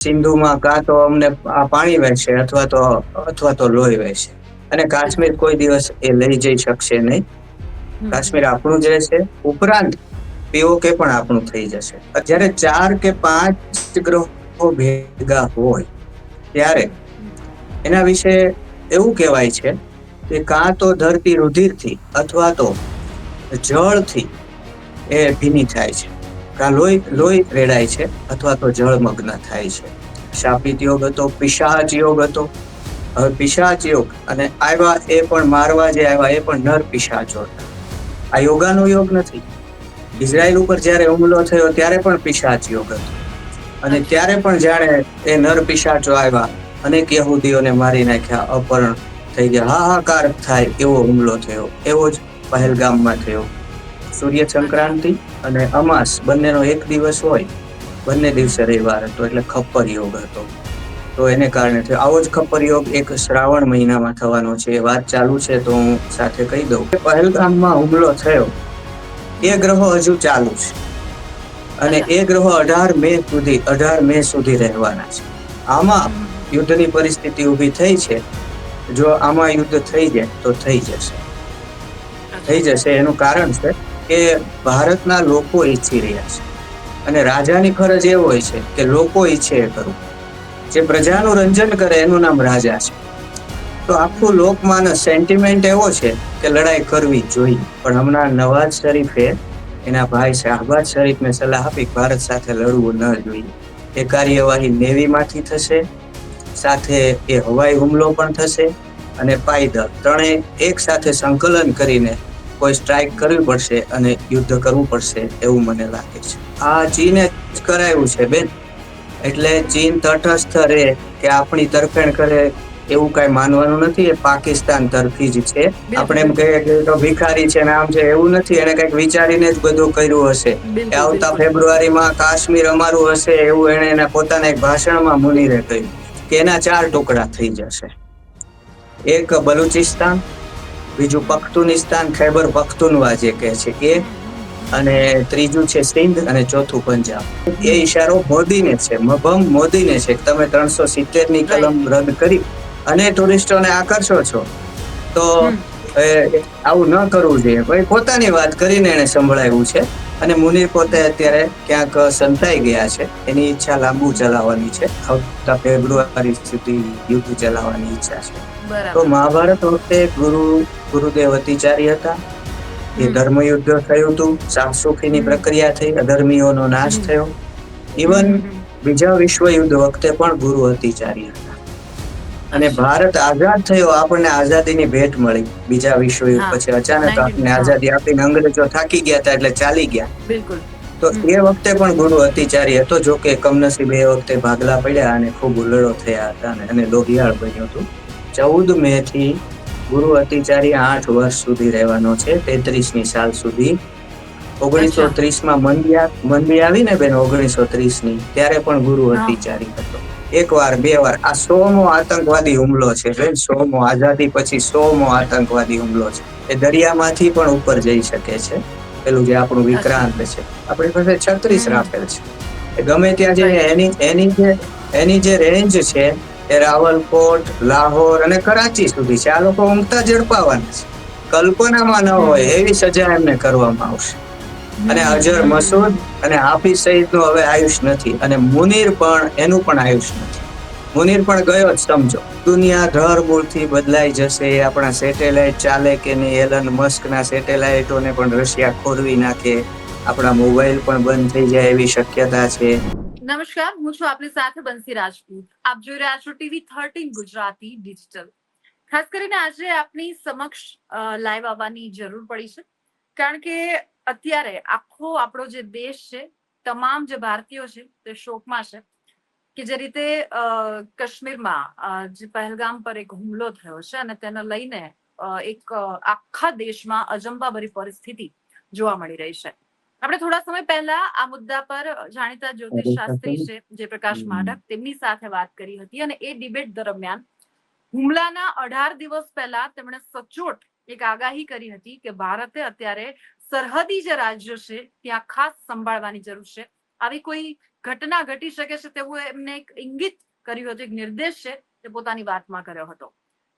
સિંધુમાં કાં તો અમને આ પાણી વહેશે અથવા તો લોહી વહેશે. અને કાશ્મીર કોઈ દિવસ એ લઈ જઈ શકશે નહીં. કાશ્મીર આપણું જ રહેશે. ઉપરાંત પીઓકે પણ આપણું થઈ જશે. જ્યારે 4 કે 5 ગ્રહો ભેગા હોય ત્યારે એના વિશે એવું કહેવાય છે કે કાં તો ધરતી રુધિરથી અથવા તો જળથી એ ભીની થાય છે. કાં લોહી રેડાય છે અથવા તો જળમગ્ન થાય છે. શાપિત યોગ હતો, પિશાચ યોગ હતો. હવે પિશાચ યોગ અને આવ્યા એ પણ મારવા જે આવ્યા એ પણ નર પિશાચો હતા. આ યોગાનો યોગ નથી. ઇઝરાયલ ઉપર જ્યારે હુમલો થયો ત્યારે પણ પિશાચ યોગ હતો. અને ત્યારે પણ જાણે એ નર પિશાચો આવ્યા, અનેક યહૂદીઓને મારી નાખ્યા, અપહરણ થઈ ગયા, હાહાકાર થાય એવો હુમલો થયો. એવો જ પહેલગામમાં થયો. સૂર્ય સંક્રાંતિ અને અમાસ બંનેનો એક દિવસ હોય, બંને દિવસે રવિવાર હતો, એટલે ખપ્પર યોગ હતો. તો એને કારણે થયો. આવો જ ખપ્પર યોગ એક શ્રાવણ મહિનામાં થવાનો છે. એ વાત ચાલુ છે તો હું સાથે કહી દઉં. પહેલગામમાં હુમલો થયો એ ગ્રહો હજુ ચાલુ છે અને એ ગ્રહો 18 મે સુધી રહેવાના છે. આમાં યુદ્ધની પરિસ્થિતિ ઊભી થઈ છે. જો આમાં યુદ્ધ થઈ જાય તો થઈ જશે. એનું કારણ છે કે ભારતના લોકો ઈચ્છી રહ્યા છે અને રાજાની ફરજ એ હોય છે કે લોકો ઈચ્છે એ કરવું. જે પ્રજાનું રંજન કરે એનું નામ રાજા છે. તો આખું લોકમાનસ સેન્ટિમેન્ટ એવો છે કે લડાઈ કરવી જોઈએ. પણ હમણાં નવાઝ શરીફે એના ભાઈ શાહબાજ શરીફને સલાહ આપી ભારત સાથે લડવું ન જોઈએ. એ કાર્યવાહી નેવીમાંથી થશે, સાથે એ હવાઈ હુમલો પણ થશે અને પાયદળ ત્રણેય એક સાથે સંકલન કરીને કોઈ સ્ટ્રાઇક કરવી પડશે અને યુદ્ધ કરવું પડશે એવું મને લાગે છે. આ ચીને જ કરાયું છે બેન. એટલે ચીન તટસ્થ રહે કે આપણી તરફેણ કરે એવું કઈ માનવાનું નથી. એ પાકિસ્તાન તરફી જ છે. આપણે એમ કહીએ કે તો ભિખારી છે ને આમ છે, એવું નથી. એને કઈક વિચારીને જ બધું કર્યું હશે. આવતા ફેબ્રુઆરીમાં કાશ્મીર અમારું હશે એવું એને એના પોતાના એક ભાષણમાં મુનીરે કહ્યું કે એના 4 ટુકડા થઈ જશે. એક બલુચિસ્તાન, બીજું પખ્તુનિસ્તાન, ખૈબર પખ્તુનવા જે કહે છે એ, અને ત્રીજું છે સિંધ અને ચોથું પંજાબ. એ ઈશારો મોદીને છે, મભમ મોદીને છે. તમે 370 ની કલમ રદ કરી અને ટુરિસ્ટોને આકર્ષો છો તો આવું ન કરવું જોઈએ. ભાઈ પોતાની વાત કરીને એને સંભળાવ્યું છે અને મુનીર પોતે અત્યારે ક્યાંક સંતાઈ ગયા છે. એની ઈચ્છા લાંબુ ચલાવવાની છે. આવતા ફેબ્રુઆરી સુધી યુદ્ધ ચલાવવાની ઈચ્છા છે. તો મહાભારત વખતે ગુરુદેવ અતિચારી હતા. એ ધર્મયુદ્ધ થયું હતું, સાફસૂફીની પ્રક્રિયા થઈ, અધર્મીઓનો નાશ થયો. ઇવન બીજા વિશ્વયુદ્ધ વખતે પણ ગુરુ અતિચારી હતા. અને ભારત આઝાદ થયો, આપણને આઝાદીની ભેટ મળી બીજા વિશ્વયુદ્ધ પછી. અચાનક આપણને આઝાદી આપીને અંગ્રેજો થાકી ગયા હતા એટલે ચાલી ગયા. તો એ વખતે પણ ગુરુ અતિચારી હતો. જો કે કમનસીબે એ વખતે ભાગલા પડ્યા અને ખૂબ હુલ્લડો થયા હતા અને લોહિયાળ બન્યું હતું. 14 મે થી ગુરુ અતિચારી 8 વર્ષ સુધી રહેવાનો છે, 33ની સાલ સુધી. 1930માં મંદી આવી ને બેન, 1930ની, ત્યારે પણ ગુરુ અતિચારી હતો. એક વાર બે વાર. આ 100મો આતંકવાદી હુમલો છે બેન. 100મો, આઝાદી પછી 100મો આતંકવાદી હુમલો છે. એ દરિયામાંથી પણ ઉપર જઈ શકે છે. પેલું જે આપણું વિક્રાંત છે, આપણી પાસે 36 રાફેલ છે. ગમે ત્યાં જઈને એની જે રેન્જ છે એ રાવલકોટ, લાહોર અને કરાચી સુધી છે. આ લોકો ઊંઘતા ઝડપાવાના છે. કલ્પનામાં ન હોય એવી સજા એમને કરવામાં આવશે. અને અજર મસૂદ અને હાફિઝ સઈદનું હવે આયુષ નથી. અને મુનીર પણ, એનું પણ આયુષ નથી. મુનીર પણ ગયો જ સમજો. દુનિયા ધરમૂળથી બદલાઈ જશે. આપણા સેટેલાઇટ ચાલે કે નહીં, એલન મસ્કના સેટેલાઇટોને પણ રશિયા ખોરવી નાખે. આપણા મોબાઈલ પણ બંધ થઈ જાય એવી શક્યતા છે. નમસ્કાર, હું છું આપની સાથે બંસી રાજપૂત. આપ જોઈ રહ્યા છો ટીવી 13 ગુજરાતી ડિજિટલ. ખાસ કરીને આજે આપની સમક્ષ લાઈવ આવવાની જરૂર પડી છે, કારણ કે અત્યારે આખો આપણો જે દેશ છે, તમામ જે ભારતીયો છે તે શોકમાં છે કે જે રીતે કાશ્મીરમાં જે પહેલગામ પર એક હુમલો થયો છે અને તેને લઈને એક આખા દેશમાં અજંપાભરી પરિસ્થિતિ જોવા મળી રહી છે. આપણે થોડા સમય પહેલા આ મુદ્દા પર જાણીતા જ્યોતિષ શાસ્ત્રી છે જયપ્રકાશ માઢક, તેમની સાથે વાત કરી હતી અને એ ડિબેટ દરમિયાન હુમલાના 18 દિવસ પહેલા તેમણે સચોટ એક આગાહી કરી હતી કે ભારતે અત્યારે સરહદી જે રાજ્યો છે ત્યાં ખાસ સંભાળવાની જરૂર છે. આવી કોઈ ઘટના ઘટી શકે છે તેવું એમને એક ઇંગિત કર્યું હતું, એક નિર્દેશ છે તે પોતાની વાતમાં કર્યો હતો.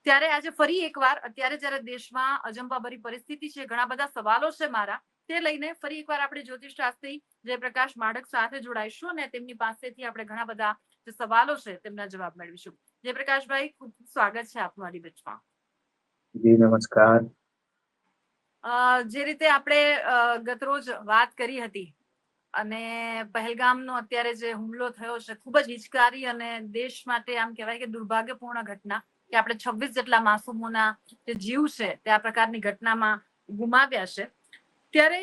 ત્યારે આજે ફરી એકવાર અત્યારે જ્યારે દેશમાં અજંપાભરી પરિસ્થિતિ છે, ઘણા બધા સવાલો છે મારા, તે લઈને ફરી એકવાર આપણે જ્યોતિષશાસ્ત્રી જયપ્રકાશ માડક સાથે જોડાઈશું અને તેમની પાસેથી આપણે ઘણા બધા જે સવાલો છે તેમના જવાબ મેળવીશું. જયપ્રકાશભાઈ, ખૂબ સ્વાગત છે આપનું મારી બેચમાં. જી નમસ્કાર. જે રીતે આપણે ગતરોજ વાત કરી હતી અને પહેલગામનો અત્યારે જે હુમલો થયો છે, ખૂબ જ હિચકારી અને દેશ માટે આમ કહેવાય કે દુર્ભાગ્યપૂર્ણ ઘટના, કે આપણે 26 જેટલા માસૂમોના જે જીવ છે તે આ પ્રકારની ઘટનામાં ગુમાવ્યા છે. ત્યારે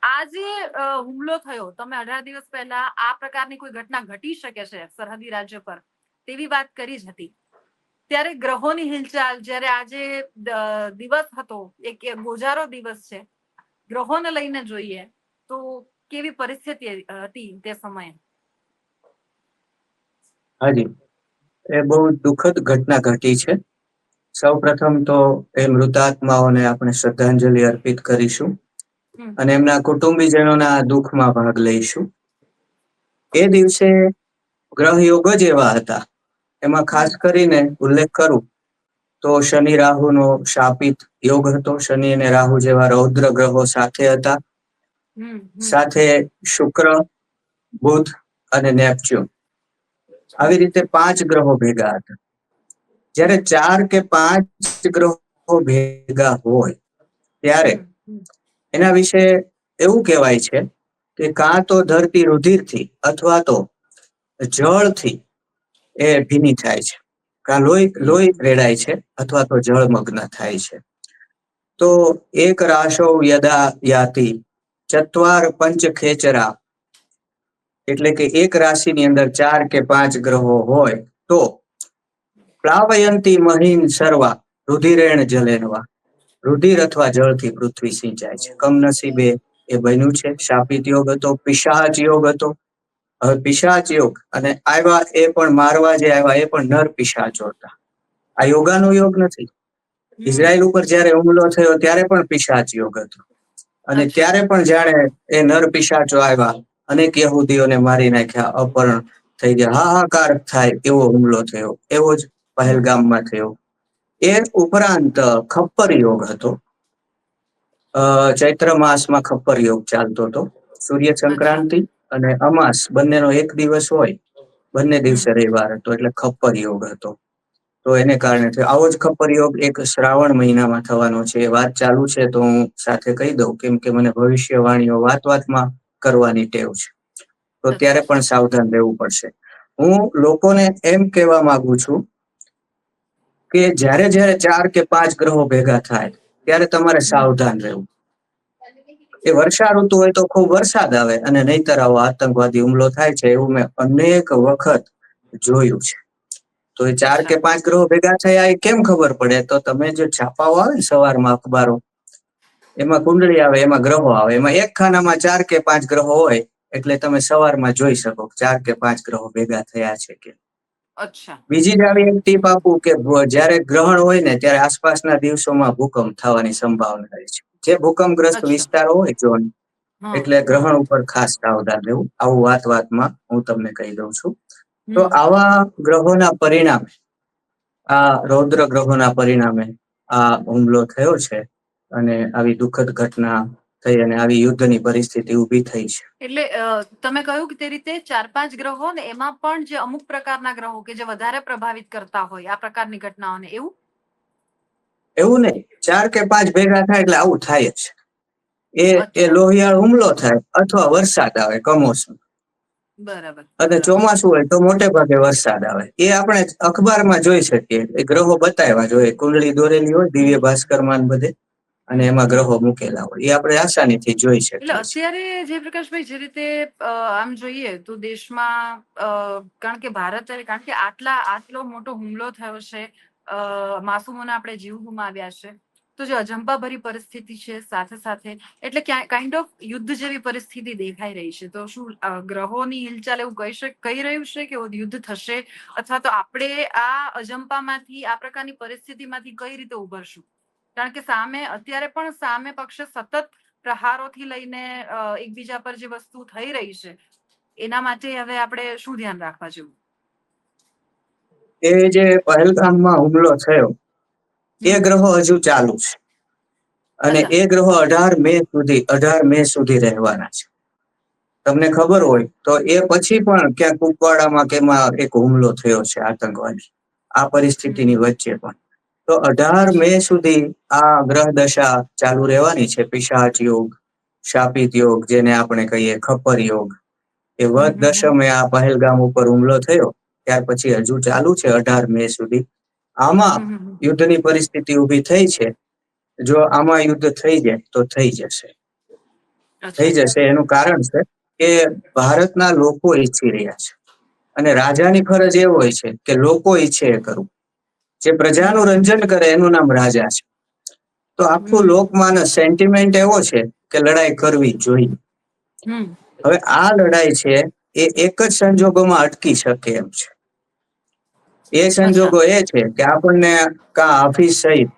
આ જે હુમલો થયો, તમે 18 દિવસ પહેલા આ પ્રકારની કોઈ ઘટના ઘટી શકે છે સરહદી રાજ્ય પર તેવી વાત કરી જ હતી. ત્યારે ગ્રહોની હિલચાલ, જ્યારે આજે દિવસ હતો, એક ગોજારો દિવસ છે, ગ્રહોને લઈને જોઈએ તો કેવી પરિસ્થિતિ હતી તે સમયે? હાજી, એ બહુ દુઃખદ ઘટના ઘટી છે. સૌ પ્રથમ તો એ મૃતાત્માઓને આપણે શ્રદ્ધાંજલિ અર્પિત કરીશું અને એમના કુટુંબીજનોના દુઃખમાં ભાગ લઈશું. એ દિવસે ગ્રહ યોગ જ એવા હતા. એમાં ખાસ કરીને ઉલ્લેખ કરું તો શનિ રાહુનો શાપિત યોગ હતો. શનિ અને રાહુ જેવા રૌદ્ર ગ્રહો સાથે હતા. સાથે શુક્ર, બુધ અને નેપચ્યુન, આવી રીતે 5 ગ્રહો ભેગા હતા. જ્યારે 4 કે 5 ગ્રહો ભેગા હોય ત્યારે એના વિશે એવું કહેવાય છે કે કાં તો ધરતી રુધિરથી અથવા તો જળથી એ ભીની થાય છે, કાં લોહી રેડાય છે અથવા તો જળમગ્ન થાય છે. તો એક રાશો યદા યાતિ ચત્વાર પંચ ખેચરા, એટલે કે એક રાશિની અંદર 4 કે 5 ગ્રહો હોય તો પ્લાવયંતી મહીન સર્વા રુધિરેણ જલેનવા, રુધિર અથવા જળથી પૃથ્વી સિંચાય છે. કમનસીબે એ બન્યું છે. શાપિત યોગ હતો, પિશાચ યોગ હતો. હવે પિશાચ યોગ અને આવ્યા એ પણ મારવા જે આવ્યા એ પણ નર પિશાચો હતા. આ યોગાનો યોગ નથી. ઇઝરાયલ ઉપર જયારે હુમલો થયો ત્યારે પણ પિશાચ યોગ હતો અને ત્યારે પણ જાણે એ નર પિશાચો આવ્યા, અનેક યહૂદીઓને મારી નાખ્યા, અપહરણ થઈ ગયા, હાહાકાર થાય એવો હુમલો થયો. એવો જ પહેલગામમાં થયો. એ ઉપરાંત ખપ્પર યોગ હતો. ચૈત્ર માસમાં ખપ્પર યોગ ચાલતો હતો. સૂર્ય સંક્રાંતિ અને અમાસ બંનેનો એક દિવસ હોય, બંને દિવસે રવિવાર હતો, એટલે ખપ્પર યોગ હતો. તો એને કારણે આવો જ ખપ્પર યોગ એક શ્રાવણ મહિનામાં થવાનો છે. એ વાત ચાલુ છે તો હું સાથે કહી દઉં, કેમ કે મને ભવિષ્યવાણીઓ વાતમાં કરવાની ટેવ છે. તો ત્યારે પણ સાવધાન રહેવું પડશે. હું લોકોને એમ કહેવા માંગુ છું કે જ્યારે 4 કે 5 ગ્રહો ભેગા થાય ત્યારે તમારે સાવધાન રહેવું. એ વર્ષા ઋતુ હોય તો ખૂબ વરસાદ આવે અને નહીતર આવો આતંકવાદી હુમલો થાય છે, એવું મેં અનેક વખત જોયું છે. તો એ 4 કે 5 ગ્રહો ભેગા થયા એ કેમ ખબર પડે? તો તમે જે છાપાઓ આવે ને સવારમાં અખબારો, એમાં કુંડળી આવે, એમાં ગ્રહો આવે, એમાં એક ખાનામાં 4 કે 5 ગ્રહો હોય એટલે તમે સવારમાં જોઈ શકો 4 કે 5 ગ્રહો ભેગા થયા છે કે. બીજી જ આવી એક ટીપ આપું કે જ્યારે ગ્રહણ હોય ને ત્યારે આસપાસના દિવસોમાં ભૂકંપ થવાની સંભાવના રહે છે. જે ભૂકંપગ્રસ્ત વિસ્તારો હોય ઝોન, એટલે ગ્રહણ ઉપર ખાસ સાવધાન રહેવું. આવું વાતમાં હું તમને કહી દઉં છું. તો આવા ગ્રહોના પરિણામે, આ રૌદ્ર ગ્રહોના પરિણામે આ હુમલો થયો છે અને આવી દુઃખદ ઘટના થઈ અને આવી યુદ્ધની પરિસ્થિતિ ઊભી થઈ છે. એટલે તમે કહ્યું કે તે રીતે 4-5 ગ્રહો ને એમાં પણ જે અમુક પ્રકારના ગ્રહો કે જે વધારે પ્રભાવિત કરતા હોય આ પ્રકારની ઘટનાઓને, એવું નહીં. 4 કે 5 ભેગા થાય એટલે આવું થાય જ. એ લોહિયાળ હુમલો થાય અથવા વરસાદ આવે કમોસમી. બરાબર. અને ચોમાસું હોય તો મોટે ભાગે વરસાદ આવે. એ આપણે અખબારમાં જોઈ શકીએ. એ ગ્રહો બતાવ્યા જોઈએ, કુંડળી દોરેલી હોય દિવ્ય ભાસ્કરમાં બધે, અને એમાં ગ્રહો મૂકેલા હોય, એ આપણે આસાનીથી જોઈ શકીએ. એટલે અત્યારે જયપ્રકાશભાઈ જે રીતે આમ જોઈએ તો દેશમાં, કારણ કે આટલો મોટો હુમલો થયો છે, માસૂમોના આપણે જીવ ગુમાવ્યા છે, તો જે અજંપાભરી પરિસ્થિતિ છે સાથે સાથે, એટલે કાઇન્ડ ઓફ યુદ્ધ જેવી પરિસ્થિતિ દેખાઈ રહી છે. તો શું ગ્રહોની હિલચાલ એવું કહી રહ્યું છે કે યુદ્ધ થશે, અથવા તો આપણે આ અજંપામાંથી, આ પ્રકારની પરિસ્થિતિમાંથી કઈ રીતે ઉભરશું? કારણ કે અત્યારે પણ સામે પક્ષે સતત પ્રહારોથી લઈને એકબીજા પર જે વસ્તુ થઈ રહી છે એના માટે હવે આપણે શું ધ્યાન રાખવા જેવું? એ જે પહેલગામમાં હુમલો થયો એ ગ્રહો હજુ ચાલુ છે અને એ ગ્રહો 18 મે સુધી રહેવાના છે. તમને ખબર હોય તો એ પછી પણ ક્યાંક કુપવાડામાં કે એમાં એક હુમલો થયો છે આતંકવાદી, આ પરિસ્થિતિની વચ્ચે પણ. તો 18 મે સુધી આ ગ્રહ દશા ચાલુ રહેવાની છે. પિશાચ યોગ, શાપિત યોગ, જેને આપણે કહીએ ખપ્પર યોગ, એ વધ દશમે આ પહેલગામ ઉપર હુમલો થયો ત્યાર પછી હજુ ચાલુ છે 18 મે સુધી. આમાં યુદ્ધની પરિસ્થિતિ ઊભી થઈ છે. જો આમાં યુદ્ધ થઈ જાય તો થઈ જશે. થઈ જશે એનું કારણ છે કે ભારતના લોકો ઈચ્છી રહ્યા છે અને રાજાની ફરજ એ હોય છે કે લોકો ઈચ્છે એ કરવું. જે પ્રજાનું રંજન કરે એનું નામ રાજા છે. તો આખું લોકમાનસ સેન્ટિમેન્ટ એવો છે કે લડાઈ કરવી જોઈએ. હવે આ લડાઈ છે એ એક જ સંજોગોમાં અટકી શકે એમ છે. એ સંજોગો એ છે કે આપણને કા હાફિઝ સઈદ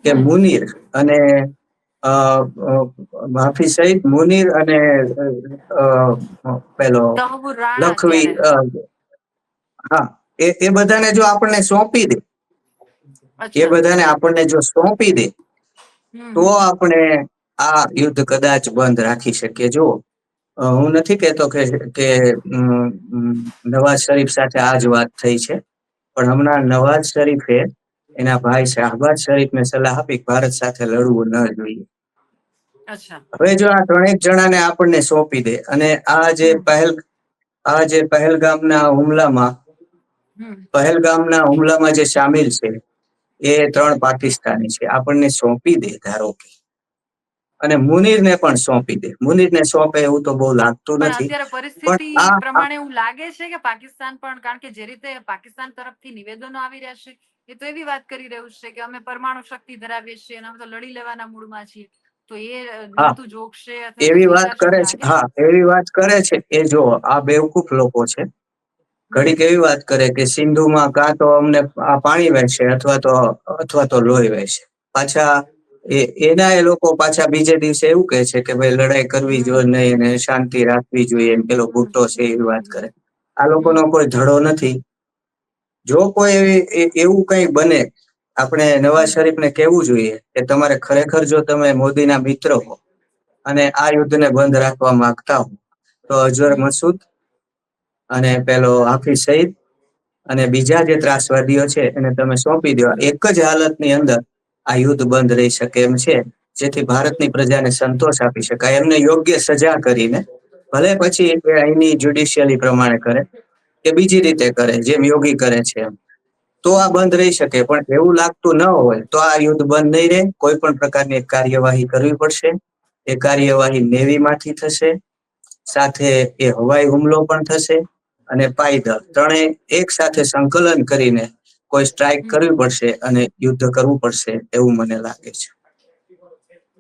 કે મુનીર અને હાફિઝ સઈદ, મુનીર અને પેલો તહવુર રાણા લખવી, ત્યારે. હા, એ બધાને જો આપણને સોંપી દે, એ બધાને આપણને જો સોંપી દે તો આપણે આ યુદ્ધ કદાચ બંધ રાખી શકીએ. જો હું નથી કહેતો કે નવાઝ શરીફ સાથે આ જ વાત થઈ છે, પણ હમણાં નવાઝ શરીફે એના ભાઈ શાહબાજ શરીફને સલાહ આપી ભારત સાથે લડવું ન જોઈએ. હવે જો આ ત્રણેક જણાને આપણને સોંપી દે અને આ જે પહેલગામના હુમલામાં જે સામેલ છે એ 3 પાકિસ્તાની છે, આપણને સોંપી દે ધારો કે, અને મુનીરને પણ સોંપી દે. મુનીરને સોંપે એવું તો બહુ લાગતું પણ નથી, અત્યારે પણ પરિસ્થિતિ આ પ્રમાણે એવું લાગે છે કે પાકિસ્તાન પણ, કારણ કે જે રીતે પાકિસ્તાન તરફથી નિવેદનો આવી રહ્યા છે એ તો એવી વાત કરી રહ્યું છે કે અમે પરમાણુ શક્તિ ધરાવીએ છીએ અને અમે તો લડી લેવાના મૂડમાં છીએ. તો એ હા નમતું જોગશે અથવા તો એવી વાત વિચારશે કરે એવું છે. લાગે હા, એવી વાત કરે છે. એ જો આ બેવકૂફ લોકો છે. ઘડીક એવી વાત કરે કે સિંધુમાં કાં તો અમને આ પાણી વહેશે અથવા તો લોહી વહેશે. પાછા એ લોકો પાછા બીજે દિવસે એવું કહે છે કે ભાઈ લડાઈ કરવી જોઈએ નહીં અને શાંતિ રાખવી જોઈએ. એમ પેલો ભુટ્ટો છે એવી વાત કરે. આ લોકોનો કોઈ ધડો નથી. જો કોઈ એવું કઈ બને, આપણે નવાઝ શરીફને કહેવું જોઈએ કે તમારે ખરેખર જો તમે મોદીના મિત્ર હો અને આ યુદ્ધને બંધ રાખવા માંગતા હો તો અઝહર મસૂદ અને પેલો હાફિઝ સઈદ અને બીજા જે ત્રાસવાદીઓ છે એને તમે સોંપી દો. એક જ હાલતની અંદર આ યુદ્ધ બંધ રહી શકે એમ છે, જેથી ભારતની પ્રજાને સંતોષ આપી શકાય. એમને યોગ્ય સજા કરીને, ભલે પછી અહીંની જ્યુડિશિયલી પ્રમાણે કરે કે બીજી રીતે કરે, જેમ યોગી કરે છે એમ, તો આ બંધ રહી શકે. પણ એવું લાગતું ન હોય તો આ યુદ્ધ બંધ નહીં રહે. કોઈ પણ પ્રકારની કાર્યવાહી કરવી પડશે. એ કાર્યવાહી નેવીમાંથી થશે, સાથે એ હવાઈ હુમલો પણ થશે અને પાયદળ ત્રણેય એક સાથે સંકલન કરીને કોઈ સ્ટ્રાઇક કરવી પડશે અને યુદ્ધ કરવું પડશે એવું મને લાગે છે.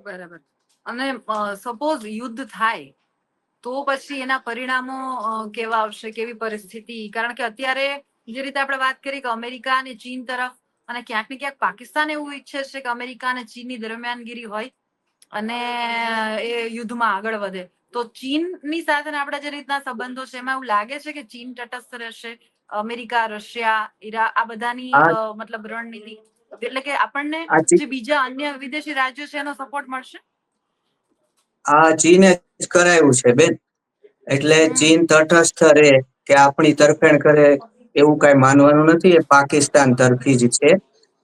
બરાબર. અને સપોઝ યુદ્ધ થાય તો પછી એના પરિણામો કેવા આવશે, કેવી પરિસ્થિતિ? કારણ કે અત્યારે જે રીતે આપણે વાત કરી કે અમેરિકા અને ચીન તરફ, અને ક્યાંક ને ક્યાંક પાકિસ્તાન એવું ઈચ્છે છે કે અમેરિકા અને ચીનની દરમિયાનગીરી હોય અને એ યુદ્ધમાં આગળ વધે. તો ચીનની સાથે આપણા જે રીતના સંબંધો છે એમાં એવું લાગે છે કે ચીન તટસ્થ રહેશે, અમેરિકા, રશિયા, ઈરાક આ બધાની આ મતલબ રણનીતિ, એટલે કે આપણને આ જે બીજા અન્ય વિદેશી રાજ્યો છે એનો સપોર્ટ મળશે? ચીને જ કરાયું છે બેન. એટલે ચીન તટસ્થ રહે કે આપણી તરફેણ કરે એવું કઈ માનવાનું નથી. એ પાકિસ્તાન તરફી જ છે.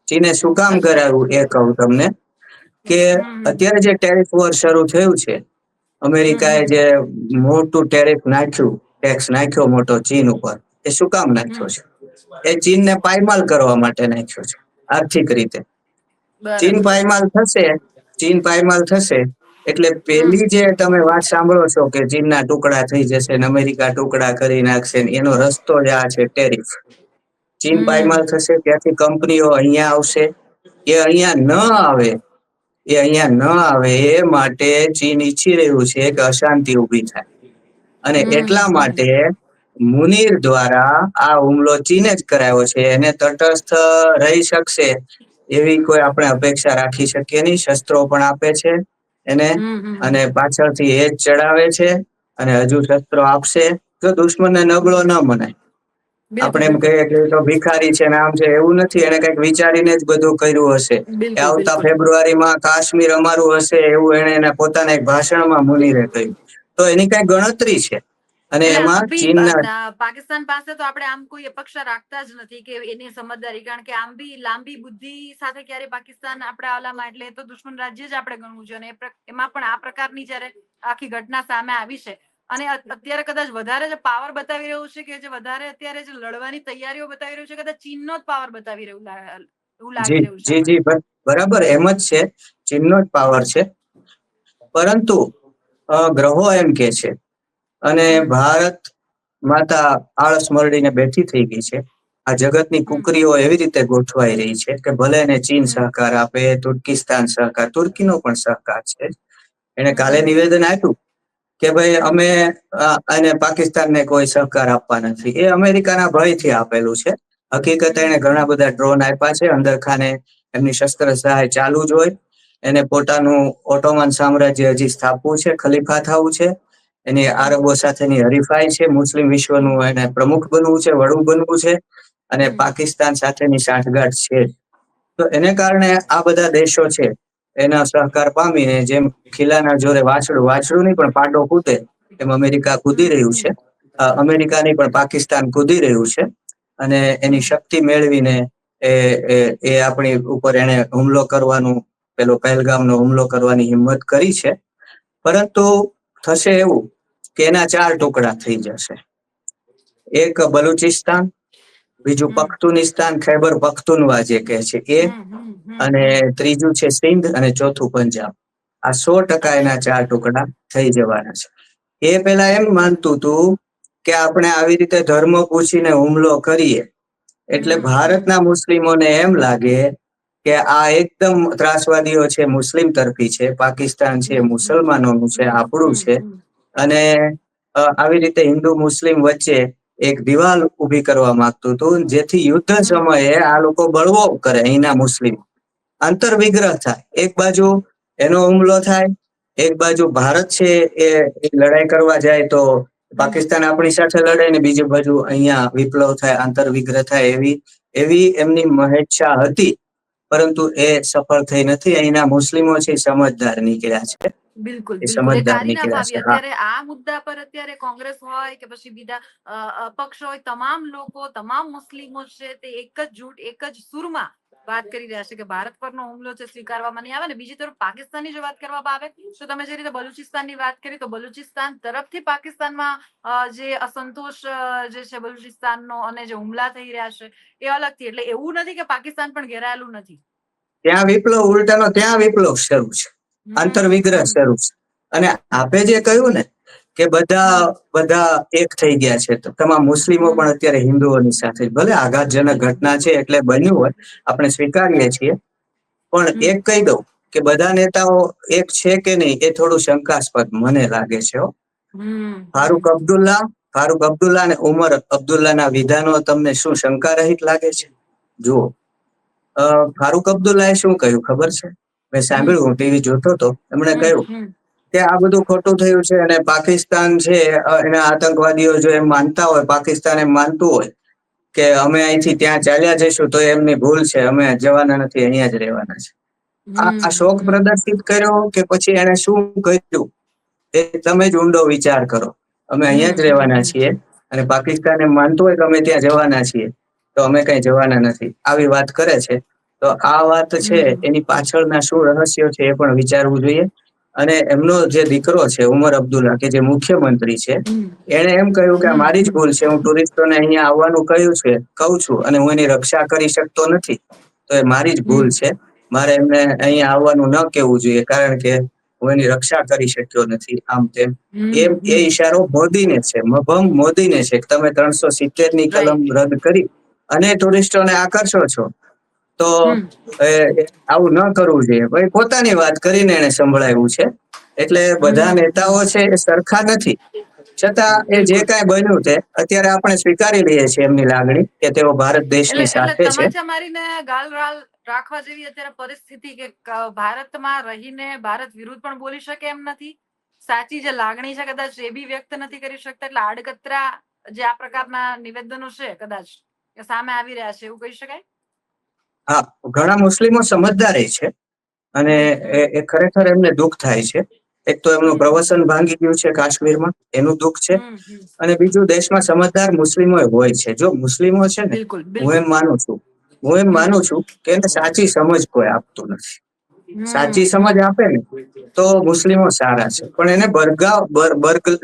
ચીને શું કામ કરાવ્યું એ કહું તમને કે અત્યારે જે ટેરિફ વોર શરૂ થયું છે, અમેરિકાએ જે મોટું ટેરિફ નાખ્યું, ટેક્સ નાખ્યો મોટો ચીન ઉપર, એ શું કામ નાખ્યો છે? એ ચીનને પાયમાલ કરવા માટે નાખ્યો છે, આર્થિક રીતે. ચીન બરાબર. પાયમાલ થશે, ચીન પાયમાલ થશે એટલે પેલી જે તમે વાત સાંભળો છો કે ચીનના ટુકડા થઈ જશે ને અમેરિકા ટુકડા કરી નાખશે, એનો રસ્તો જ આ છે, ટેરિફ. ચીન પાયમાલ થશે, ત્યાંથી કંપનીઓ અહીંયા આવશે. એ અહીંયા ન આવે, એ માટે ચીન ઈચ્છી રહ્યું છે કે અશાંતિ ઉભી થાય. અને એટલા માટે મુનીર દ્વારા આ હુમલો ચીને જ કરાયો છે. એને તટસ્થ રહી શકશે એવી કોઈ આપણે અપેક્ષા રાખી શકીએ નહીં. શસ્ત્રો પણ આપે છે એને, અને પાછળથી એ જ ચડાવે છે અને હજુ શસ્ત્રો આપશે તો દુશ્મનને નબળો ન મનાય. બિલકુલ આપણે એમ બિલકુલ કહીએ કે એ તો ભિખારી છે ને આમ છે, એવું નથી. એને કઈક વિચારીને જ બધું કર્યું હશે. કે બિલકુલ આવતા બિલકુલ ફેબ્રુઆરીમાં કાશ્મીર અમારું હશે એવું એને એના પોતાના એક ભાષણમાં મુનીરે કહ્યું. તો એની કઈ ગણતરી છે. અને એટલે આમ એમાં બી ચીનના પાકિસ્તાન પાસે તો આપણે આમ કોઈ અપેક્ષા રાખતા જ નથી કે એની સમજદારી, કારણ કે આમ બી લાંબી બુદ્ધિ સાથે ક્યારે પાકિસ્તાન આપણે આલામાં, એટલે તો દુશ્મન રાજ્ય જ આપણે ગણવું જોઈએ. અને એમાં પણ આ પ્રકારની જયારે આખી ઘટના સામે આવી છે અને અત્યારે કદાચ વધારે જે પાવર બતાવી રહ્યું છે, કે જે વધારે અત્યારે જે લડવાની તૈયારીઓ બતાવી રહ્યું છે, કદાચ ચીનનો જ પાવર બતાવી રહ્યું એવું લાગી જી રહ્યું છે જી આપણને. જી બરાબર, એમ જ છે. ચીનનો જ પાવર છે. પરંતુ ગ્રહો એમ કે છે અને હમ ભારત માતા આળસ મરડીને બેઠી થઈ ગઈ છે. આ જગતની હમ કુકરીઓ એવી રીતે ગોઠવાઈ રહી છે કે ભલે એને ચીન હમ સહકાર આપે, તુર્કિસ્તાન સહકાર, તુર્કીનો પણ સહકાર છે. એને હમ કાલે હમ નિવેદન આપ્યું કે ભાઈ હમ અમે અને પાકિસ્તાનને કોઈ સહકાર આપવા નથી. એ અમેરિકાના ભયથી આપેલું છે. હકીકતે હમ એને ઘણા હમ બધા ડ્રોન આપ્યા છે. અંદર ખાને એમની શસ્ત્ર સહાય ચાલુ જ હોય. એને પોતાનું ઓટોમન સામ્રાજ્ય હજી સ્થાપવું છે, ખલીફા થવું છે. એની હમ આરબો સાથેની હરીફાઈ છે. મુસ્લિમ હમ વિશ્વનું એને પ્રમુખ બનવું છે, વડું બનવું છે. અને હમ પાકિસ્તાન સાથેની સાંઠગાંઠ છે. તો એને કારણે આ બધા દેશો છે એના સહકાર પામીને, જેમ ખીલાના જોરે વાછડું નહીં પણ પાડો કૂદે, એમ અમેરિકા કૂદી હમ રહ્યું છે. હમ અમેરિકાની પણ પાકિસ્તાન કૂદી રહ્યું છે. અને એની હમ શક્તિ મેળવીને એ આપણી ઉપર એને હુમલો કરવાનું, પેલો પહેલગામનો હુમલો કરવાની હિંમત કરી છે. પરંતુ થશે એવું કે એના 4 ટુકડા થઈ જશે. એક બલુચિસ્તાન, બીજું હમ પખ્તુનિસ્તાન, ખૈબર પખ્તુનવા જે કહે છે એ, હમ હમ હમ અને હમ ત્રીજું છે સિંધ, અને ચોથું પંજાબ. આ 100% એના અચ્છા 4 ટુકડા થઈ જવાના છે. એ પેલા એમ માનતું હતું કે આપણે આવી રીતે ધર્મ પૂછીને હુમલો કરીએ એટલે હમ હમ ભારતના મુસ્લિમોને એમ લાગે કે આ એકદમ ત્રાસવાદીઓ છે, મુસ્લિમ તરફી છે. પાકિસ્તાન છે હમ હમ મુસલમાનોનું છે, હમ આપણું હમ છે. હમ અને આવી રીતે હિન્દુ મુસ્લિમ વચ્ચે એક દિવાલ ઉભી કરવા માંગતું હતું, જેથી યુદ્ધ હમ સમયે આ લોકો બળવો કરે. અહીંના મુસ્લિમ આંતર વિગ્રહ થાય. એક બાજુ એનો હુમલો થાય, એક બાજુ ભારત છે એ લડાઈ કરવા જાય તો હમ પાકિસ્તાન આપણી સાથે લડે, ને બીજી બાજુ અહીંયા વિપ્લવ થાય, આંતર વિગ્રહ થાય. એવી એમની મહેચ્છા હતી. પરંતુ એ સફળ થઈ નથી. અહીંના મુસ્લિમો છે સમજદાર નીકળ્યા છે. બિલકુલ એ બિલકુલ, એ સમજદાર કારી ના નીકળ્યા ફાવી. છે. હા, અત્યારે આ મુદ્દા પર અત્યારે કોંગ્રેસ હોય કે પછી બીજા અપક્ષ હોય, તમામ લોકો, તમામ મુસ્લિમો છે તે એક જ જૂટ, એક જ સુરમાં વાત કરી રહ્યા છે કે ભારત પરનો હુમલો છે સ્વીકારવામાં નહીં આવે. ને બીજી તરફ પાકિસ્તાનની જો વાત કરવામાં આવે તો તમે જે રીતે બલુચિસ્તાનની વાત કરી, તો બલુચિસ્તાન તરફથી પાકિસ્તાનમાં જે અસંતોષ જે છે બલુચિસ્તાનનો, અને જે હુમલા થઈ રહ્યા છે એ અલગથી. એટલે એવું નથી કે પાકિસ્તાન પણ ઘેરાયેલું નથી. ત્યાં વિપ્લવ ઉલટાનો ત્યાં વિપ્લવ શરૂ છે, આંતર હમ વિગ્રહ હમ શરૂ છે. અને આપે જે કહ્યું ને કે બધા હમ બધા એક થઈ ગયા છે, તો તમામ મુસ્લિમો હમ પણ અત્યારે હિન્દુઓની સાથે, ભલે આઘાતજનક ઘટના છે એટલે બન્યું હોય, આપણે સ્વીકારીએ છીએ. પણ હમ એક કહી દઉં કે બધા નેતાઓ એક છે કે નહીં, એ થોડું શંકાસ્પદ મને લાગે છે. હમ ફારૂક હમ અબ્દુલ્લા ફારૂક અબ્દુલ્લા અને ઉમર અબ્દુલ્લાના વિધાનો તમને શું શંકા રહિત લાગે છે? જુઓ, ફારૂક અબ્દુલ્લાએ શું કહ્યું ખબર છે? મેં હમ સાંભળ્યું, હું ટીવી જોતો હતો. એમણે હમ કહ્યું હમ કે આ બધું ખોટું થયું છે, અને પાકિસ્તાન છે એના આતંકવાદીઓ જો એમ માનતા હોય, પાકિસ્તાન એમ માનતું હોય કે અમે અહીંથી ત્યાં ચાલ્યા જઈશું તો એમની ભૂલ છે, અમે જવાના નથી, અહીંયા જ રહેવાના છે. આ હમ શોક હમ પ્રદર્શિત કર્યો કે પછી એને શું કર્યું, એ તમે જ ઊંડો વિચાર કરો. અમે અહીંયા જ હમ રહેવાના છીએ, અને પાકિસ્તાન એમ માનતું હોય કે અમે ત્યાં જવાના છીએ, તો અમે કઈ જવાના નથી, આવી વાત કરે છે. તો આ વાત છે, હમ એની પાછળના શું રહસ્યો છે એ પણ વિચારવું જોઈએ. અને એમનો જે દીકરો છે ઉમર અબ્દુલ્લા, કે જે મુખ્યમંત્રી છે, હમ એને એમ કહ્યું કે આ હમ મારી જ હમ ભૂલ છે, હું ટુરિસ્ટોને અહીંયા આવવાનું કહું છું, અને હું એની રક્ષા કરી શકતો નથી, તો એ મારી જ ભૂલ હમ છે. મારે એમને અહીંયા આવવાનું ન કેવું જોઈએ, કારણ કે હું એની રક્ષા કરી શક્યો નથી, આમ તેમ. હમ એ હમ ઈશારો મોદીને છે, મભમ મોદીને છે, કે તમે 370ની કલમ રાઈટ. રદ કરી અને ટુરિસ્ટોને આકર્ષો છો. તો હમ આવું ન કરવું જોઈએ. ભાઈ પોતાની વાત કરીને એને સંભળાવ્યું છે. એટલે બધા હમ હમ નેતાઓ છે એ સરખા નથી. છતાં એ જે બિલકુલ. કાંઈ બન્યું છે, અત્યારે આપણે સ્વીકારી લઈએ છીએ એમની લાગણી કે તેઓ ભારત એટલે દેશની એટલે સાથે છે. તમાચા મારીને ગાલ રાખવા જેવી અત્યારે પરિસ્થિતિ કે ભારતમાં રહીને ભારત વિરુદ્ધ પણ બોલી શકે એમ નથી, સાચી જે લાગણી છે કદાચ એ બી વ્યક્ત નથી કરી શકતા, એટલે આડકતરા જે આ પ્રકારના નિવેદનો છે કદાચ એ સામે આવી રહ્યા છે એવું કહી શકાય. હા, ઘણા મુસ્લિમો સમજદાર છે અને એ ખરેખર એમને દુઃખ થાય છે. એક તો એમનું પ્રવસન ભાંગી ગયું છે કાશ્મીરમાં, એનું દુઃખ છે. અને બીજું, દેશમાં સમજદાર મુસ્લિમો હોય છે. જો મુસ્લિમો છે ને, બિલકુલ હું એમ માનું છું કે એને સાચી સમજ કોઈ આપતું નથી. સાચી સમજ આપે ને તો મુસ્લિમો સારા છે, પણ એને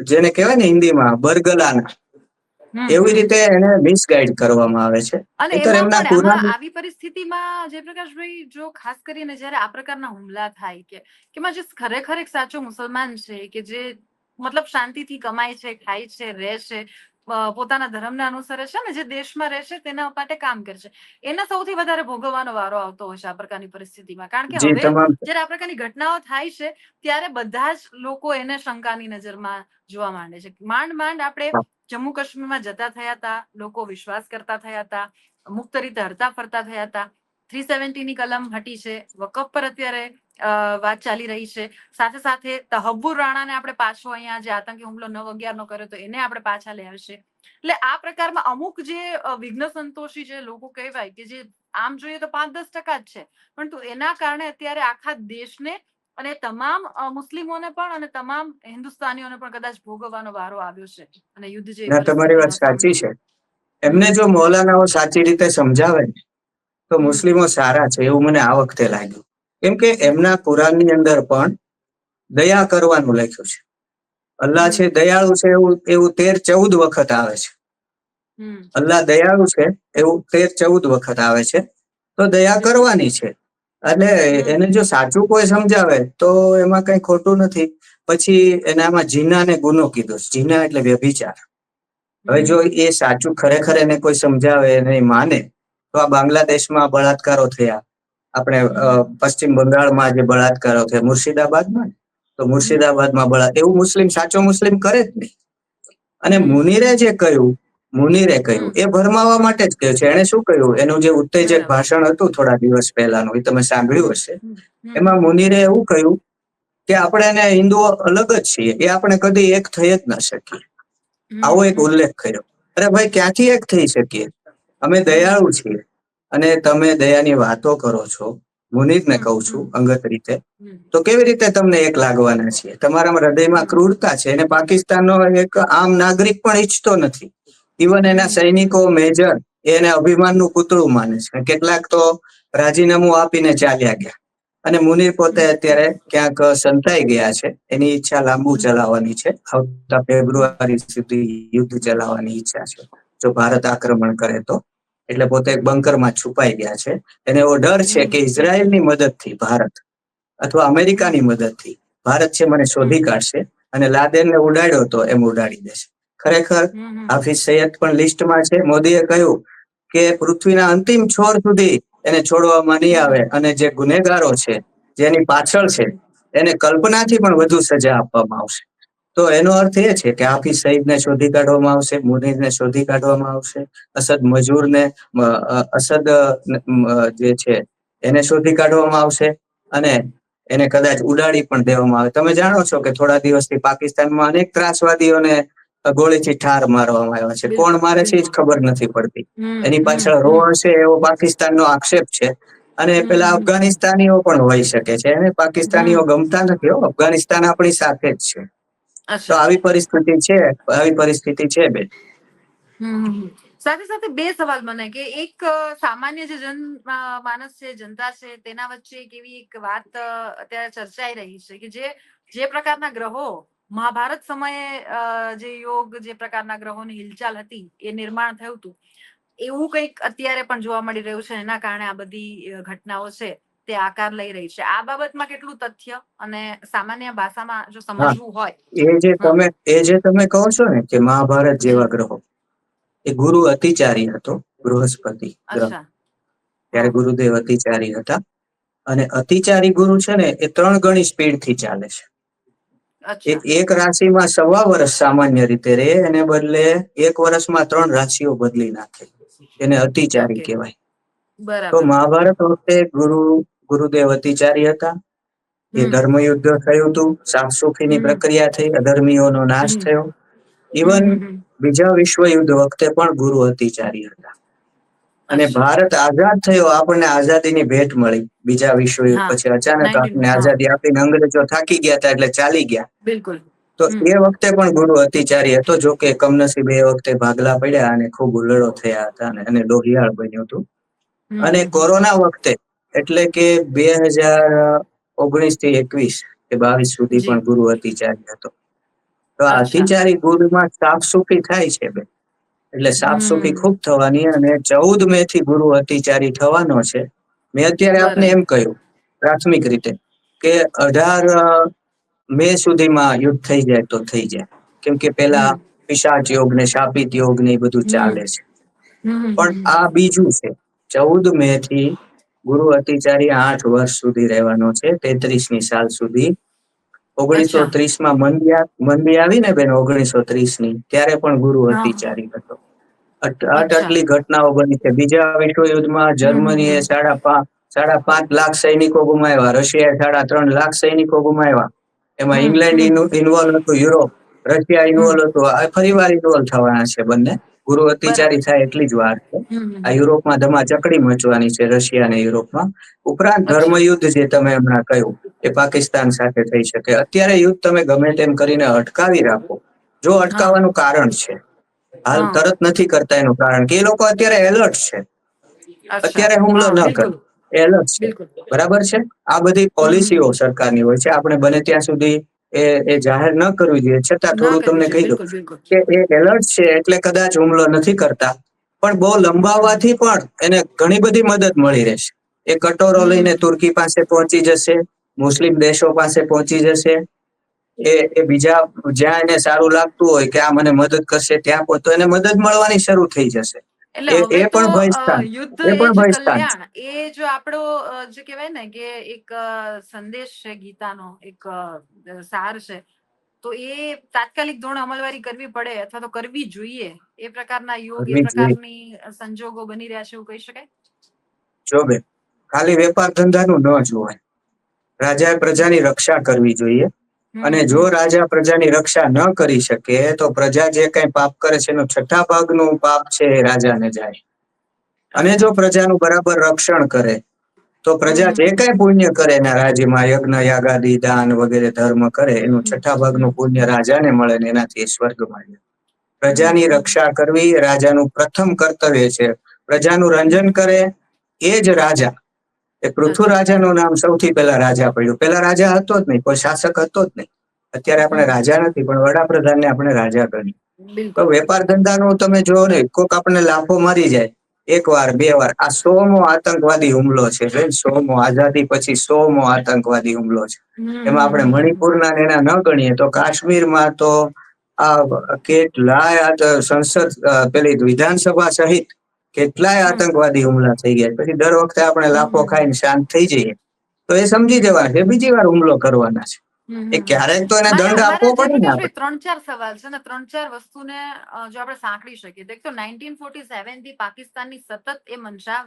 જેને કહેવાય ને હિન્દીમાં બરગલાના, એવી રીતે એને મિસગાઈડ કરવામાં આવે છે. અને એમાં પણ આમાં આવી પરિસ્થિતિમાં જયપ્રકાશભાઈ, જો ખાસ કરીને જયારે આ પ્રકારના હુમલા થાય કે જે ખરેખર એક સાચો મુસલમાન છે કે જે મતલબ શાંતિથી કમાય છે, ખાય છે, રહે છે, પોતાના ધર્મને અનુસરે છે ને જે દેશમાં રહેશે તેના માટે કામ કરશે, એને સૌથી વધારે ભોગવવાનો વારો આવતો હોય છે આ પ્રકારની પરિસ્થિતિમાં. કારણ કે હવે જયારે આ પ્રકારની ઘટનાઓ થાય છે ત્યારે બધા જ લોકો એને શંકાની નજરમાં જોવા માંડે છે. માંડ આપણે જમ્મુ કાશ્મીરમાં જતા થયા હતા, લોકો વિશ્વાસ કરતા થયા હતા, મુક્ત રીતે હરતા ફરતા થયા હતા. 370 ની કલમ હટી છે, વકફ પર અત્યારે વાત ચાલી રહી છે. સાથે સાથે તહબ્બુર રાણાને આપણે પાછો અહીંયા જે આતંકી હુમલો 9/11 નો કર્યો તો એને આપણે પાછા લઈ આવશે. એટલે આ પ્રકારમાં અમુક જે વિઘ્ન સંતોષી જે લોકો કહેવાય કે જે આમ જોઈએ તો 5-10% જ છે, પરંતુ એના કારણે અત્યારે આખા દેશને અને તમામ મુસ્લિમોને પણ અને તમામ હિન્દુસ્તાનીઓને પણ કદાચ ભોગવવાનો વારો આવ્યો છે. અને યુદ્ધ જે તમારી વાત સાચી છે. એમને જો મૌલાનાઓ સાચી રીતે સમજાવે તો મુસ્લિમો સારા છે એવું મને આ વખતે લાગ્યું. કેમ કે એમના કુરાનની અંદર પણ દયા કરવાનું લખ્યું છે. અલ્લાહ છે દયાળુ છે એવું 13-14 વખત આવે છે. અલ્લાહ દયાળુ છે એવું 13-14 વખત આવે છે. તો દયા કરવાની છે. એટલે એને જો સાચું કોઈ સમજાવે તો એમાં કઈ ખોટું નથી. પછી એનામાં જીનાને ગુનો કીધો. જીના એટલે વ્યભિચાર. હવે જો એ સાચું ખરેખર એને કોઈ સમજાવે એને માને તો આ બાંગ્લાદેશમાં બળાત્કારો થયા, આપણે પશ્ચિમ બંગાળમાં જે બળાત્કારો થયા, મુર્શિદાબાદમાં, તો મુર્શિદાબાદમાં એવું મુસ્લિમ સાચો મુસ્લિમ કરે જ નહીં. અને મુનીરે કહ્યું એ ભરમાવા માટે જ કહ્યું છે. એને શું કહ્યું, એનું જે ઉત્તેજક ભાષણ હતું થોડા દિવસ પહેલાનું, એ તમે સાંભળ્યું હશે. એમાં મુનીરે એવું કહ્યું કે આપણે એને હિન્દુઓ અલગ જ છીએ, એ આપણે કદી એક થઈ જ ના શકીએ. આવો એક ઉલ્લેખ કર્યો. અરે ભાઈ, ક્યાંથી એક થઈ શકીએ? અમે દયાળુ છીએ અને તમે દયાની વાતો કરો છો. મુનીરને કહું છું અંગત રીતે, તો કેવી રીતે તમને એક લાગવાના છીએ? તમારા હૃદયમાં ક્રૂરતા છે. અને પાકિસ્તાનનો એક આમ નાગરિક પણ ઈચ્છતો નથી. ઇવન એના સૈનિકો, મેજર, એને અભિમાનનું પૂતળું માને છે. કેટલાક તો રાજીનામું આપીને ચાલ્યા ગયા. અને મુનીર પોતે અત્યારે ક્યાંક સંતાઈ ગયા છે. એની ઈચ્છા લાંબુ ચલાવવાની છે. આવતા ફેબ્રુઆરી સુધી યુદ્ધ ચલાવવાની ઈચ્છા છે, જો ભારત આક્રમણ કરે તો. એટલે પોતે એક બંકરમાં છુપાઈ ગયા છે. એને એવો ડર છે કે ઇઝરાયલની મદદથી ભારત અથવા અમેરિકાની મદદથી ભારત છે મને શોધી કાઢશે અને લાદેનને ઉડાડ્યો તો એમ ઉડાડી દેશે. ખરેખર હાફિઝ સૈયદ પણ લિસ્ટમાં છે. મોદીએ કહ્યું કે પૃથ્વીના અંતિમ છોર સુધી એને છોડવામાં નહીં આવે અને જે ગુનેગારો છે, જેની પાછળ છે, એને કલ્પનાથી પણ વધુ સજા આપવામાં આવશે. તો એનો અર્થ એ છે કે હાફિઝ સઈદને શોધી કાઢવામાં આવશે, મુનીરને શોધી કાઢવામાં આવશે, અસદ મજૂરને, અસદ જે છે એને શોધી કાઢવામાં આવશે અને એને કદાચ ઉડાડી પણ દેવામાં આવે. તમે જાણો છો કે થોડા દિવસથી પાકિસ્તાનમાં અનેક ત્રાસવાદીઓને ગોળીથી ઠાર મારવામાં આવ્યા છે. કોણ મારે છે એ જ ખબર નથી પડતી. એની પાછળ રો હશે એવો પાકિસ્તાનનો આક્ષેપ છે. અને પેલા અફઘાનિસ્તાનીઓ પણ હોઈ શકે છે. એને પાકિસ્તાનીઓ ગમતા નથી. અફઘાનિસ્તાન આપણી સાથે જ છે. તો આવી પરિસ્થિતિ છે બેન. સાથે સાથે બે સવાલ મને કે એક સામાન્ય જે માનસ છે, જનતા છે, તેના વચ્ચે એક એવી એક વાત અત્યારે ચર્ચાઈ રહી છે કે જે પ્રકારના ગ્રહો મહાભારત સમયે જે યોગ, જે પ્રકારના ગ્રહોની હિલચાલ હતી એ નિર્માણ થયું હતું, એવું કંઈક અત્યારે પણ જોવા મળી રહ્યું છે. એના કારણે આ બધી ઘટનાઓ છે તે આકાર લઈ રહી છે. આ બાબતમાં કેટલું તથ્ય અને સામાન્ય ભાષામાં જો સમજવું હોય. એ જે તમે કહો છો ને કે મહાભારત જેવા ગ્રહો, એ ગુરુ અતિચારી હતો, બૃહસ્પતિ ગ્રહ. ત્યારે ગુરુદેવ અતિચારી હતા. અને અતિચારી ગુરુ છે ને એ 3 ગણી સ્પીડ થી ચાલે છે. એક રાશિમાં 1.25 વર્ષ સામાન્ય રીતે રહે, એને બદલે 1 વર્ષમાં 3 રાશિઓ બદલી નાખે. એને અતિચારી કહેવાય. તો મહાભારત વખતે ગુરુદેવ અતિચારી હતા એ ધર્મયુદ્ધ થયું હતું, સાફસૂફીની પ્રક્રિયા થઈ, અધર્મીઓનો નાશ થયો. ઇવન બીજા વિશ્વયુદ્ધ વખતે પણ ગુરુ અતિચારી હતા. અને ભારત આઝાદ થયો, આપણને આઝાદીની ભેટ મળી બીજા વિશ્વયુદ્ધ પછી. અચાનક આપણને આઝાદી આપીને અંગ્રેજો થાકી ગયા હતા એટલે ચાલી ગયા. બિલકુલ. તો એ વખતે પણ ગુરુ અતિચારી હતો. જો કે કમનસીબે એ વખતે ભાગલા પડ્યા અને ખૂબ હુલ્લડો થયા હતા અને લોહિયાળ બન્યું હતું. અને કોરોના વખતે એટલે કે 2019 થી 21 કે 22 સુધી પણ ગુરુ અતિચારી હતો. તો આ અતિચારી ગુરુમાં સાફસૂફી થાય છે બે. એટલે સાફસૂફી ખૂબ થવાની. અને 14 મે થી ગુરુ અતિચારી થવાનો છે. મેં અત્યારે આપને એમ કહ્યું પ્રાથમિક રીતે કે 18 મે સુધીમાં યુદ્ધ થઈ જાય તો થઈ જાય. કેમ કે પેલા પિશાચ યોગ ને શાપિત યોગ ને એ બધું ચાલે છે. પણ આ બીજું છે. 14 મે થી ગુરુ અતિચારી 8 વર્ષ સુધી રહેવાનો છે, 33મી સાલ સુધી. 1930 માં મંદી આવી ને બેન 1930 ની, ત્યારે પણ ગુરુ અતિચારી હતો. આટલી ઘટનાઓ બની છે. બીજા વિશ્વયુદ્ધમાં જર્મનીએ 5.5 લાખ સૈનિકો ગુમાવ્યા, રશિયાએ 3.5 લાખ સૈનિકો ગુમાવ્યા. એમાં ઇંગ્લેન્ડ ઇન્વોલ્વ હતું, યુરોપ, રશિયા ઇન્વોલ્વ હતું. આ ફરીવાર ઇન્વોલ્વ થવાના છે બંને. ગુરુ અતિચારી થાય એટલી જ વાર છે. આ યુરોપમાં ધમાચકડી મચવાની છે, રશિયા અને યુરોપમાં. ઉપરાંત ધર્મયુદ્ધ જે તમે હમણાં કહ્યું એ પાકિસ્તાન સાથે થઈ શકે. અત્યારે યુદ્ધ તમે ગમે તેમ કરીને અટકાવી રાખો, જો અટકાવવાનું કારણ છે. હાલ તરત નથી કરતા એનું કારણ કે એ લોકો અત્યારે એલર્ટ છે. અત્યારે હુમલો ન કરે, એલર્ટ છે. બરાબર છે. આ બધી પોલિસીઓ સરકારની હોય છે. આપણે બને ત્યાં સુધી એ જાહેર ન કરવી જોઈએ. છતાં થોડું તમને કહી દઉં કે એ એલર્ટ છે એટલે કદાચ હુમલો નથી કરતા. પણ બહુ લંબાવવાથી પણ એને ઘણી બધી મદદ મળી રહેશે. એ કટોરો લઈને તુર્કી પાસે પહોંચી જશે, મુસ્લિમ દેશો પાસે પહોંચી જશે. એ બીજા જ્યાં એને સારું લાગતું હોય કે આ મને મદદ કરશે ત્યાં તો એને મદદ મળવાની શરૂ થઈ જશે. એટલે હવે એ તો પણ ભયસ્થાન, યુદ્ધ એ એ પણ જ ભયસ્થાન છે. કલ્યાણ, એ જો આપણો જે કહેવાય ને કે એક સંદેશ છે ગીતાનો, એક સાર છે. તો એ તાત્કાલિક ધોરણે અમલવારી કરવી પડે અથવા તો કરવી જોઈએ. એ પ્રકારના યોગ, એ પ્રકારની સંજોગો બની રહ્યા છે એવું કહી શકાય. જો બેન, ખાલી વેપાર ધંધાનું ન જોવાય. રાજાએ પ્રજાની રક્ષા કરવી જોઈએ. અને જો રાજા પ્રજાની રક્ષા ન કરી શકે તો પ્રજા જે કઈ પાપ કરે છે એનો 6ઠ્ઠા ભાગનું પાપ છે એ રાજાને જાય. અને જો પ્રજાનું બરાબર રક્ષણ કરે તો પ્રજા જે કઈ પુણ્ય કરે એના રાજ્યમાં, યજ્ઞ, યાગાદી, દાન વગેરે ધર્મ કરે એનું 6ઠ્ઠા ભાગનું પુણ્ય રાજાને મળે ને એનાથી સ્વર્ગમાં જાય. પ્રજાની રક્ષા કરવી રાજાનું પ્રથમ કર્તવ્ય છે. પ્રજાનું રંજન કરે એ જ રાજા. એ પૃથ્વી રાજાનું નામ સૌથી પહેલા રાજા પડ્યું. પહેલા રાજા હતો જ નહીં, કોઈ શાસક હતો જ નહીં. અત્યારે આપણે રાજા નથી, પણ વડાપ્રધાનને આપણે રાજા ગણીએ. તો વેપાર ધંધાનું તમે જોવો ને, કોઈક આપણને લાફો મારી જાય 1 વાર 2 વાર, આ 100મો આતંકવાદી હુમલો છે. 100મો, આઝાદી પછી 100મો આતંકવાદી હુમલો છે. એમાં આપણે મણિપુરના એના ન ગણીએ તો કાશ્મીરમાં તો આ કેટલાય સંસદ પેલી વિધાનસભા સહિત કેટલાય આતંકવાદી હુમલા થઈ ગયા. પછી દર વખતે આપણે લાફો ખાઈને શાંત થઈ જઈએ તો એ સમજી જવાના છે બીજી વાર હુમલો કરવાના છે. એ ક્યારેક તો એને દંડ આપવો પડે ને આપણે. 3-4 સવાલ છે ને, 3-4 વસ્તુને જો આપણે સાંકળી શકીએ. એક તો 1947 થી પાકિસ્તાનની સતત એ મનસા,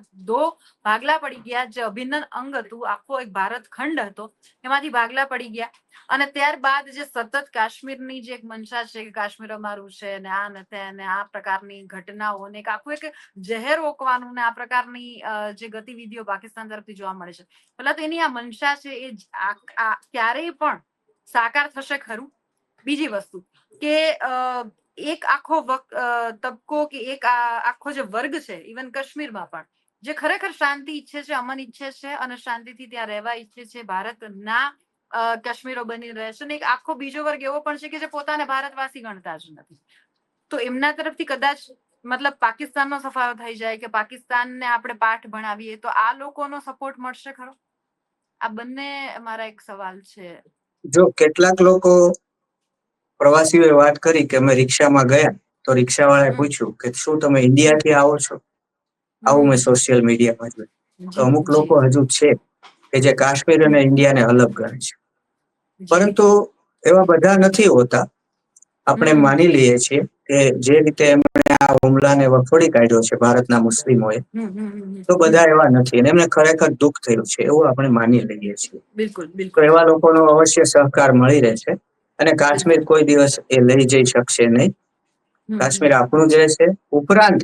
ભાગલા પડી ગયા. જે અભિન્ન અંગ હતું, આખો એક ભારત ખંડ હતો, એમાંથી ભાગલા પડી ગયા. અને ત્યારબાદ જે સતત કાશ્મીરની જે એક મનસા છે કે કાશ્મીર અમારું છે ને આ ને તે ને આ પ્રકારની ઘટનાઓ ને આખું એક જહેર ઓકવાનું ને આ પ્રકારની જે ગતિવિધિઓ પાકિસ્તાન તરફથી જોવા મળે છે. પહેલા તો એની આ મનસા છે એ ક્યારેય પણ સાકાર થશે ખરું? બીજી વસ્તુ કે એક આખો તબકો કે એક આખો જે વર્ગ છે, ઇવન કાશ્મીરમાં પણ, જે ખરેખર શાંતિ ઈચ્છે છે, અમન ઈચ્છે છે અને શાંતિથી ત્યાં રહેવા ઈચ્છે છે, ભારતના કાશ્મીરો બની રહે છે. અને એક આખો બીજો વર્ગ એવો પણ છે કે જે પોતાને ભારતવાસી ગણતા જ નથી. તો એમના તરફથી કદાચ મતલબ પાકિસ્તાનનો સફાયો થઈ જાય કે પાકિસ્તાનને આપણે પાઠ ભણાવીએ તો આ લોકોનો સપોર્ટ મળશે ખરો? આ બંને મારા એક સવાલ છે. જો કેટલાક લોકો, પ્રવાસીઓએ વાત કરી કે અમે રિક્ષામાં ગયા તો રિક્ષાવાળાએ પૂછ્યું કે શું તમે ઇન્ડિયાથી આવો છો? આવું મેં સોશિયલ મીડિયામાં જોયું. તો અમુક લોકો હજુ છે કે જે કાશ્મીર અને ઇન્ડિયાને અલગ ગણે છે. પરંતુ એવા બધા નથી હોતા. આપણે માની લઈએ છીએ કે જે રીતે એમણે આ હુમલાને વખોડી કાઢ્યો છે ભારતના મુસ્લિમોએ, તો બધા એવા નથી અને એમને ખરેખર દુઃખ થયું છે એવું આપણે માની લઈએ છીએ. બિલકુલ તો બિલકુલ. એવા લોકોનો અવશ્ય સહકાર મળી રહેશે અને કાશ્મીર કોઈ દિવસ એ લઈ જઈ શકશે નહીં. કાશ્મીર આપણું જ રહેશે. ઉપરાંત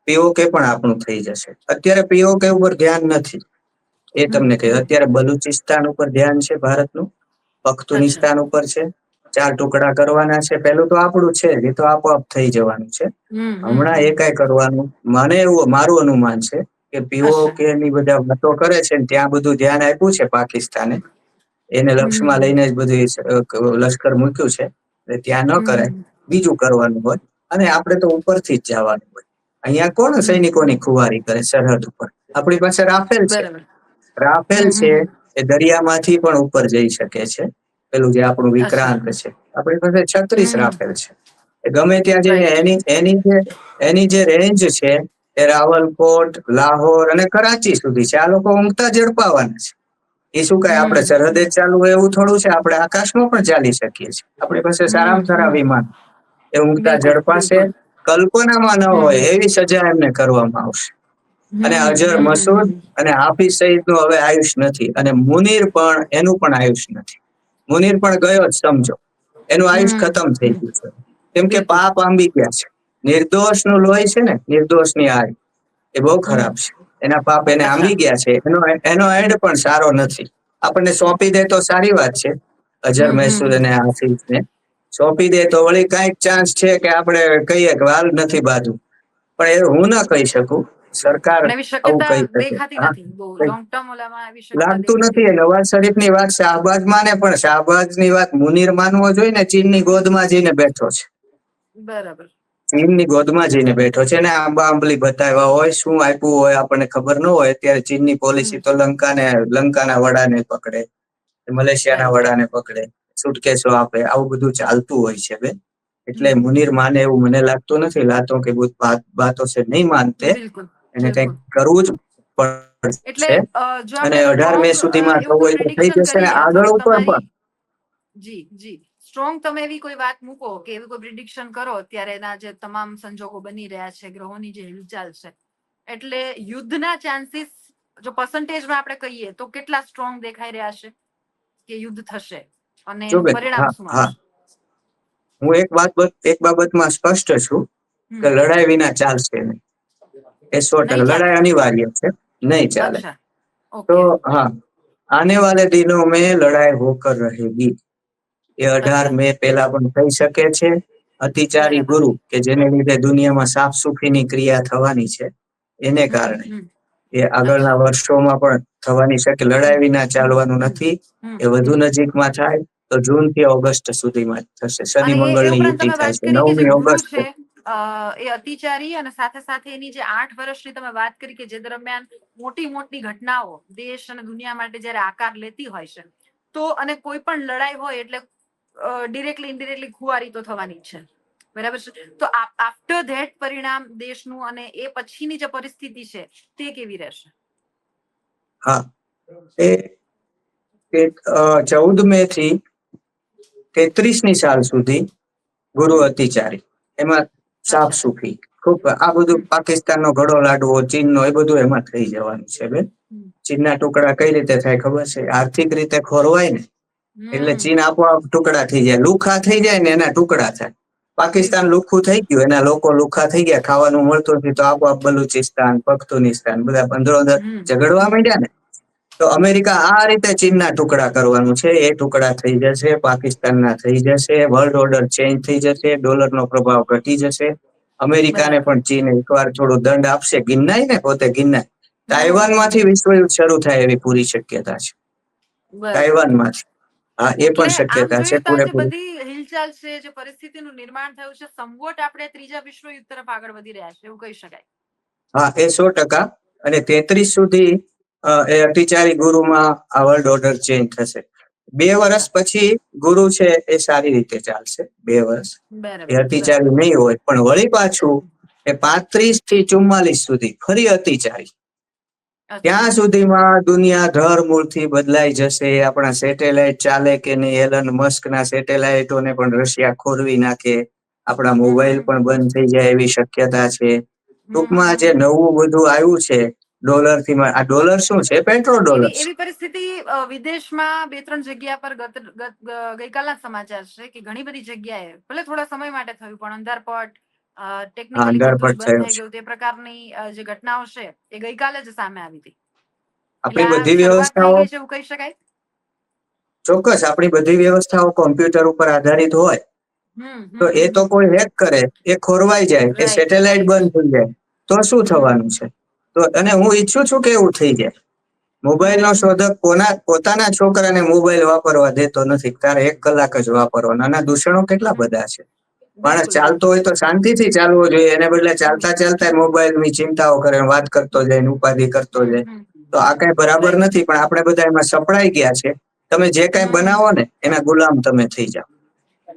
પીઓકે પણ આપણું થઈ જશે. અત્યારે પીઓકે ઉપર ધ્યાન નથી, એ તમને કહ્યું. અત્યારે બલુચિસ્તાન ઉપર ધ્યાન છે ભારતનું, પખ્તુનિસ્તાન ઉપર છે. 4 ટુકડા કરવાના છે. પેલું તો આપણું છે, એ તો આપોઆપ થઈ જવાનું છે. હમણાં એ કઈ કરવાનું મને એવું મારું અનુમાન છે કે પીઓકે ની બધા વાતો કરે છે ને ત્યાં બધું ધ્યાન આપ્યું છે પાકિસ્તાને, એને લક્ષ્યમાં લઈને જ બધું લશ્કર મૂક્યું છે. ત્યાં ન કરે, બીજું કરવાનું હોય અને આપણે તો ઉપરથી જ જવાનું હોય. અહીંયા કોણ સૈનિકોની ખુવારી કરે સરહદ ઉપર? આપણી પાસે રાફેલ છે. બરાબર. રાફેલ છે એ દરિયામાંથી પણ ઉપર જઈ શકે છે. પેલું જે આપણું અચ્છા. વિક્રાંત છે, આપણી પાસે 36 રાફેલ છે. એ ગમે ત્યાં જઈને રાઈટ. એની જે રેન્જ છે એ રાવલકોટ, લાહોર અને કરાચી સુધી છે. આ લોકો ઊંઘતા ઝડપાવાના છે. એ શું કઈ આપણે સરહદે જ ચાલુ હોય એવું થોડું છે? આપણે આકાશમાં પણ ચાલી શકીએ છીએ. આપણી પાસે સારામાં સારા વિમાન, એ ઊંઘતા બિલકુલ ઝડપાશે. બિલકુલ. કલ્પનામાં ન હોય એવી સજા એમને કરવામાં આવશે. અને અજર મસૂદ અને હાફિઝ સઈદ નું હવે આયુષ નથી, અને મુનીર પણ એનું પણ આયુષ નથી. મુનીર પણ ગયો જ સમજો, એનું આયુષ ખતમ થઈ ગયું છે. કેમ કે બિલકુલ. પાપ આંબી ગયા છે. નિર્દોષ નું લોહી છે ને, નિર્દોષ ની આગ, એ બહુ ખરાબ છે. એના પાપ એને અચ્છા. આંબી ગયા છે. એનો એન્ડ પણ સારો નથી. આપણને સોંપી દે તો સારી વાત છે, અજર મહેસૂદ અને હાફિઝ ને સોંપી દે તો વળી કઈક ચાન્સ છે કે આપણે કહીએ કે હાલ નથી બાજુ. પણ એ હું ના કહી શકું, સરકાર પણ એવી આવું શક્યતા કહી શકે. દેખાતી હા, નથી. બહુ કઈ લોંગ ટર્મ ઓલામાં એવી શક્યતા લાગતું દેખાતી નથી. નવાઝ શરીફ ની વાત શાહબાજ માને, પણ શાહબાજ ની વાત મુનીર માનવો જોઈએ ને. ચીનની ગોદમાં જઈને બેઠો છે. બરાબર. ચીનની ગોદમાં જઈને બેઠો છે ને આંબા આંબલી બતાવ્યા હોય, શું આપ્યું હોય આપણને ખબર ન હોય. અત્યારે ચીનની પોલિસી તો લંકાના વડાને પકડે, મલેશિયાના રાઈટ. વડાને પકડે, સુટકેસો આપે, આવું બધું ચાલતું હોય છે બે. એટલે મુનીર માને એવું મને લાગતું નથી. લાતો કે બાતો છે નહીં માનતે, બિલકુલ એને કઈક બિલકુલ. કરવું જ એટલે પડશે. જો અને આપણે 18 મે સ્ટ્રોંગ સુધીમાં એવું થવું કોઈ હોય તો થઈ પ્રિડિક્શન જશે ને કરીએ, અથવા આગળ તો ઉપર તમારી પણ. જી સ્ટ્રોંગ તમે એવી કોઈ વાત મૂકો કે એવી કોઈ પ્રિડિક્શન કરો અત્યારે એના જે તમામ સંજોગો બની રહ્યા છે, ગ્રહોની જે હિલચાલ છે, એટલે યુદ્ધના ચાન્સીસ જો પર્સન્ટેજમાં આપણે કહીએ તો કેટલા સ્ટ્રોંગ દેખાઈ રહ્યા છે કે યુદ્ધ થશે અને જો એનું બેન, પરિણામ હા શું હા, આવશે? હું એક બાબતમાં સ્પષ્ટ છું કે લડાઈ વિના ચાલશે નહીં. એ 100% નહીં ચાલે. લડાઈ અનિવાર્ય છે, નહીં ચાલે. અચ્છા. તો ઓકે. હા, આने वाले दिनों में लड़ाई होकर रहेगी. એ 18 અચ્છા. મે પહેલા પણ થઈ શકે છે. અતિચારી બરાબર. ગુરુ કે જેને લીધે દુનિયામાં સાફ સુફીની ક્રિયા થવાની છે, એને કારણે એ આગળના અચ્છા. વર્ષોમાં પણ થવાની છે. કે લડાઈ વિના ચાલવાનું નથી. એ વધુ હમ. નજીકમાં થાય તો જૂન થી ઓગસ્ટ સુધીમાં થશે. શનિ અને એ મંગળની ઉપરાંત યુતિ તમે થાય વાત છે કરી કે જે 9મી ગુરુ ઓગસ્ટ. છે એ અતિચારી, અને સાથે સાથે એની જે 8 વર્ષની તમે વાત કરી કે જે દરમિયાન મોટી મોટી ઘટનાઓ દેશ અને દુનિયા માટે જયારે આકાર લેતી હોય છે, તો અને કોઈ પણ લડાઈ હોય એટલે ડિરેક્ટલી ઇનડિરેક્ટલી ખુવારી તો થવાની જ છે, બરાબર છે? તો આફ્ટર ધેટ પરિણામ દેશનું અને એ પછીની જે પરિસ્થિતિ છે તે કેવી રહેશે? હા, એ 14 મે થી 33ની સાલ સુધી ગુરુ અતિચારી, એમાં સાફ અચ્છા. સુફી ખૂબ. આ બધું પાકિસ્તાનનો ઘડો લાડવો, ચીનનો, એ બધું એમાં થઈ જવાનું છે બેન. ચીનના ટુકડા કઈ રીતે થાય ખબર છે? આર્થિક રીતે ખોરવાય ને એટલે ચીન આપોઆપ ટુકડા થઈ જાય. લુખા થઈ જાય ને એના ટુકડા થાય. પાકિસ્તાન બિલકુલ. લુખું થઈ ગયું, એના લોકો લુખા થઈ ગયા, ખાવાનું મળતું નથી, તો આપોઆપ બલુચિસ્તાન, પખ્તુનિસ્તાન બધા અંદરો અંદર ઝઘડવા માંડ્યા ને. તો અમેરિકા આ રીતે ચીનના ટુકડા કરવાનું છે. એ ટુકડા થઈ જશે, પાકિસ્તાનના થઈ જશે, વર્લ્ડ ઓર્ડર ચેન્જ થઈ જશે, ડોલરનો પ્રભાવ ઘટી જશે. અમેરિકાને બરાબર. પણ ચીન એકવાર થોડો દંડ આપશે. ગિન્નાય ને પોતે ગિન્નાય. તાઇવાનમાંથી વિશ્વયુદ્ધ શરૂ થાય એવી પૂરી શક્યતા છે. બરાબર. તાઇવાનમાંથી. હા, એ એટલે પણ આમ શક્યતા છે જોઈએ તો આ જે પૂરેપૂરી. બધી હિલચાલ છે, જે પરિસ્થિતિનું નિર્માણ થયું છે, સમવોટ આપણે ત્રીજા વિશ્વયુદ્ધ તરફ આગળ વધી રહ્યા છે એવું કહી શકાય. હા, એ 100%. અને 33 સુધી એ અતિચારી ગુરુમાં આ વર્લ્ડ ઓર્ડર ચેન્જ થશે. 2 વર્ષ અચ્છા. પછી ગુરુ છે એ સારી રીતે ચાલશે. 2 વર્ષ એ બરાબર. અતિચારી બરાબર. નહીં હોય, પણ વળી પાછું એ 35 થી 44 સુધી ફરી અતિચારી. અચ્છા. ત્યાં સુધીમાં દુનિયા ધરમૂળથી બદલાઈ જશે. આપણા સેટેલાઇટ ચાલે કે નહીં, એલન મસ્કના સેટેલાઇટોને પણ રશિયા ખોરવી નાખે. આપણા મોબાઈલ પણ બંધ થઈ જાય એવી શક્યતા છે. ટૂંકમાં જે નવું બધું આવ્યું છે ડોલર થી, આ ડોલર શું છે? પેટ્રોલ ડોલર છે. એવી પરિસ્થિતિ વિદેશમાં 2-3 જગ્યા પર ગઈકાલના સમાચાર છે કે ઘણી બધી જગ્યાએ ભલે થોડા સમય માટે થયું પણ અંધારપટ હા, ટેકનિકલી બધું જ અંધારપટ બંધ થયો થઈ છે. ગયું. તે પ્રકારની જે ઘટનાઓ છે એ ગઈકાલે જ સામે આવી હતી. એટલે આપણી આ બધી શરૂઆત થઈ વ્યવસ્થાઓ, ગઈ છે એવું કહી શકાય. ચોક્કસ આપણી બધી વ્યવસ્થાઓ કોમ્પ્યુટર ઉપર આધારિત હોય તો એ તો હમ. કોઈ હેક કરે, એ ખોરવાઈ જાય, એ રાઈટ સેટેલાઈટ રાઈટ. બંધ થઈ જાય તો શું થવાનું છે? તો અને હું ઈચ્છું છું કે એવું થઈ જાય. મોબાઈલ નો શોધક પોતાના છોકરાને મોબાઈલ વાપરવા દેતો નથી. તારે 1 કલાક જ વાપરવાનો. આના દૂષણો કેટલા બધા છે. માણસ બિલકુલ ચાલતો બિલકુલ. હોય તો શાંતિથી ચાલવો જોઈએ, એને બદલે ચાલતા ચાલતા મોબાઈલ ની ચિંતાઓ કરે, વાત કરતો જાય, ઉપાધિ કરતો જાય. તો આ કઈ બરાબર રાઈટ. નથી. પણ આપણે બધા એમાં સપડાઈ ગયા છે. તમે જે કઈ બનાવો ને એના ગુલામ તમે થઈ જાઓ.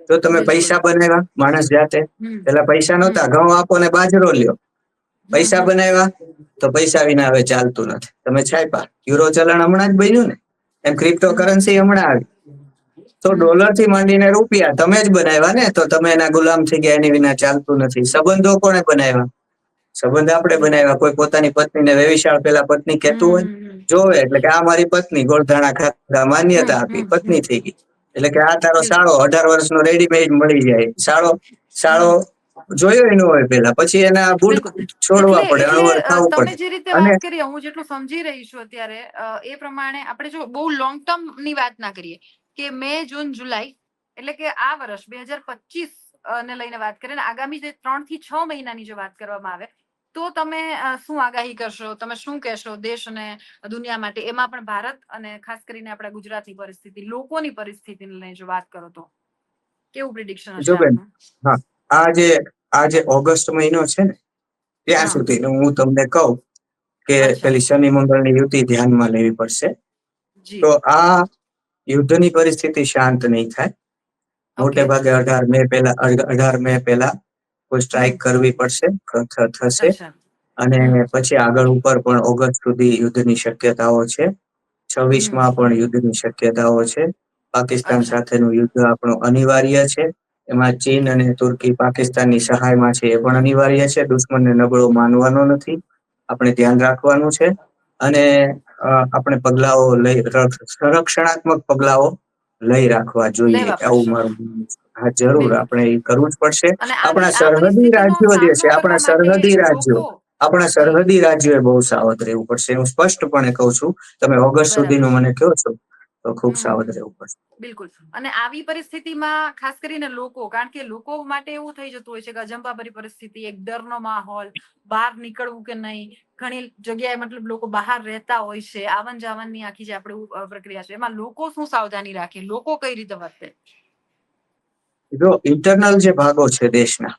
જો તમે બિલકુલ. પૈસા બનાવ્યા, માણસ જાતે પેલા પૈસા નહોતા, ઘઉં આપો ને બાજરો લ્યો. પૈસા બનાવ્યા તો પૈસા વિના હવે ચાલતું નથી. તમે છાપ્યા, યુરો ચલણ હમણાં જ બન્યું ને, એમ ક્રિપ્ટો કરન્સી હમણાં આવી. તો ડોલર થી માંડીને રૂપિયા તમે જ બનાવ્યા ને, તો તમે એના ગુલામ થઈ ગયા. એની વિના ચાલતું નથી. સંબંધો કોણે બનાવ્યા? સંબંધ આપણે બનાવ્યા. કોઈ પોતાની પત્નીને વેવિશાળ પેલા પત્ની કહેતું હોય, જોવે એટલે કે આ મારી પત્ની, ગોળધાણા ખાધા, માન્યતા આપી, પત્ની થઈ ગઈ. એટલે કે આ તારો બિલકુલ. સાળો 18 વર્ષનો રેડીમેડ મળી જાય. સાળો જોયો ન હોય પેલા, પછી એના બુટ બિલકુલ. છોડવા પડે, એટલે અણવર થવું તમે પડે. જે રીતે અને વાત કરી, હું જેટલું સમજી રહી છું અત્યારે એ પ્રમાણે આપણે જો બહુ લોંગ ટર્મ ની વાત ના કરીએ કે મે, જૂન, જુલાઈ, એટલે કે આ વર્ષ 2025 ને લઈને વાત કરીએ ને આગામી જે 3 થી 6 મહિનાની જો વાત કરવામાં આવે તો તમે શું આગાહી કરશો? તમે શું કહેશો દેશ અને દુનિયા માટે? એમાં પણ ભારત અને ખાસ કરીને આપણા ગુજરાતની પરિસ્થિતિ, લોકોની પરિસ્થિતિને લઈને જો વાત કરો તો કેવું પ્રિડિક્શન હશે જો બેન, આપનું? હા, આ જે ઓગસ્ટ મહિનો છે ને, ત્યાં હા. સુધી હું તમને કહું કે અચ્છા. પેલી શનિ મંગળની યુતિ ધ્યાનમાં લેવી પડશે. તો જી. આ યુદ્ધની પરિસ્થિતિ શાંત નહીં થાય. મોટે ઓકે. ભાગે 18 મે પહેલા કોઈ સ્ટ્રાઇક કરવી પડશે, થશે. અચ્છા. અને હમ. પછી આગળ ઉપર પણ ઓગસ્ટ સુધી યુદ્ધની શક્યતાઓ છે. 26 માં પણ યુદ્ધની શક્યતાઓ છે. પાકિસ્તાન અચ્છા. સાથેનું યુદ્ધ આપણું અનિવાર્ય છે. એમાં ચીન ઓકે. અને તુર્કી પાકિસ્તાનની સહાયમાં છે, એ પણ અનિવાર્ય છે. દુશ્મનને નબળો માનવાનો નથી, આપણે ધ્યાન રાખવાનું છે. અને આપણે પગલાઓ સંરક્ષણાત્મક પગલાઓ લઈ રાખવા જોઈએ, લેવા આવું પડશે. મારું માનવું છે. હા, જરૂર બિલકુલ. આપણે એ કરવું જ પડશે. અને આપણા આ સરહદી પરિસ્થિતિનો રાજ્યો જે છે, સામનો કરવા માટે લોકો આપણા જી. સરહદી રાજ્યોએ બહુ સાવધ રહેવું પડશે. હું સ્પષ્ટપણે કહું છું. તમે ઓગસ્ટ બરાબર સુધીનું છે. મને કહો છો તો ખૂબ સાવધ રહેવું પડશે. બિલકુલ. અને આવી પરિસ્થિતિમાં ખાસ કરીને લોકો, કારણ કે લોકો માટે એવું થઈ જતું હોય છે કે અજંપાભરી પરિસ્થિતિ, એક ડરનો માહોલ, બહાર નીકળવું કે નહીં. ઘણી જગ્યાએ મતલબ લોકો બહાર રહેતા હોય છે, આવન જાવનની આખી જે આપણે પ્રક્રિયા છે એમાં લોકો શું સાવધાની રાખે, લોકો કઈ રીતે વર્તે? જો ઇન્ટરનલ જે ભાગો છે દેશના,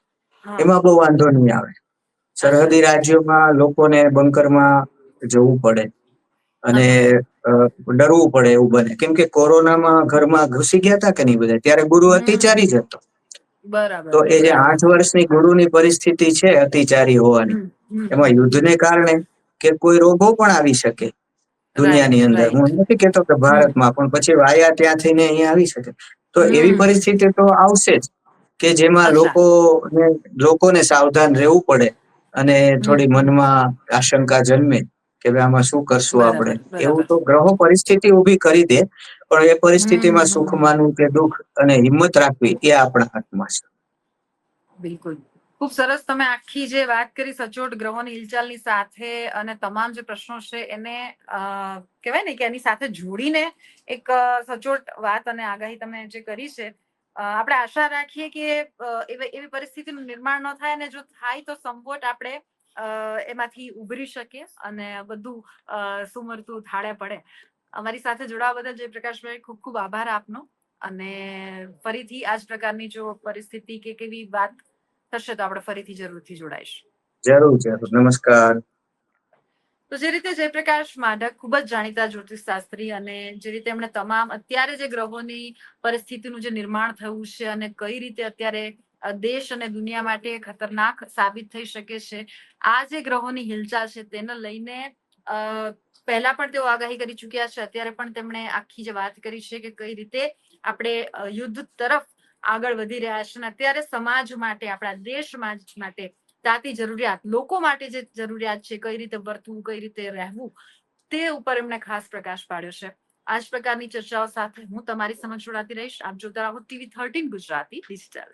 હા. એમાં બહુ વાંધો નહીં આવે. અચ્છા. સરહદી રાજ્યોમાં લોકોને બંકરમાં જવું પડે અને અચ્છા. ડરવું પડે એવું બને. કેમ કે કોરોનામાં ઘરમાં ઘુસી ગયા હતા કે નહીં બધા, ત્યારે ગુરુ અતિચારી જ હતો. તો બરાબર એ જે બરાબર. 8 વર્ષની ગુરુની પરિસ્થિતિ છે અતિચારી હોવાની, એમાં યુદ્ધને કારણે કે કોઈ રોગો પણ આવી શકે દુનિયાની રાઈટ અંદર. હું રાઈટ. એમ નથી કેતો કે ભારતમાં, પણ પછી વાયા ત્યાં થઈને અહીંયા આવી શકે. તો એવી પરિસ્થિતિ તો આવશે જ કે જેમાં અચ્છા. લોકોને સાવધાન રહેવું પડે અને થોડી મનમાં આશંકા જન્મે કે ભાઈ આમાં શું કરશું આપણે. બરાબર એવું બરાબર. તો ગ્રહો પરિસ્થિતિ ઊભી કરી દે, પણ એ પરિસ્થિતિમાં સુખ માનવું કે દુઃખ અને હિંમત રાખવી એ આપણા હાથમાં છે. બિલકુલ. ખૂબ સરસ તમે આખી જે વાત કરી સચોટ ગ્રહોની હિલચાલની સાથે અને તમામ જે પ્રશ્નો છે એને કહેવાય ને કે એની સાથે જોડીને એક સચોટ વાત અને આગાહી તમે જે કરી છે. આપણે આશા રાખીએ કે એવી પરિસ્થિતિનું નિર્માણ ન થાય, અને જો થાય તો સંભવત આપણે એમાંથી ઉભરી શકીએ અને બધું સુમરતું થાળે પડે. અમારી સાથે જોડાવા બદલ જયપ્રકાશભાઈ ખૂબ ખૂબ આભાર આપનો. અને ફરીથી આ જ પ્રકારની જો પરિસ્થિતિ કે કેવી વાત થશે તો આપણે ફરીથી જરૂરથી જોડાઈશું. જરૂર જરૂર. નમસ્કાર. તો જે રીતે જયપ્રકાશ માઢક ખૂબ જ જાણીતા જ્યોતિષ શાસ્ત્રી, અને જે રીતે એમણે તમામ અત્યારે જે ગ્રહોની પરિસ્થિતિનું જે નિર્માણ થયું છે અને કઈ રીતે અત્યારે દેશ અને દુનિયા માટે ખતરનાક સાબિત થઈ શકે છે, આ જે ગ્રહોની હિલચાલ છે તેને લઈને પહેલા પણ તેઓ આગાહી કરી ચુક્યા છે. અત્યારે પણ તેમણે આખી જે વાત કરી છે કે કઈ રીતે આપણે યુદ્ધ તરફ આગળ વધી રહ્યા છે અને અત્યારે સમાજ માટે, આપણા દેશ માટે તાતી જરૂરિયાત, લોકો માટે જે જરૂરિયાત છે, કઈ રીતે વર્તવું, કઈ રીતે રહેવું, તે ઉપર એમણે ખાસ પ્રકાશ પાડ્યો છે. આ જ પ્રકારની ચર્ચાઓ સાથે હું તમારી સમક્ષ જોડાતી રહીશ. આપ જોતા રહો TV13 ગુજરાતી ડિજિટલ.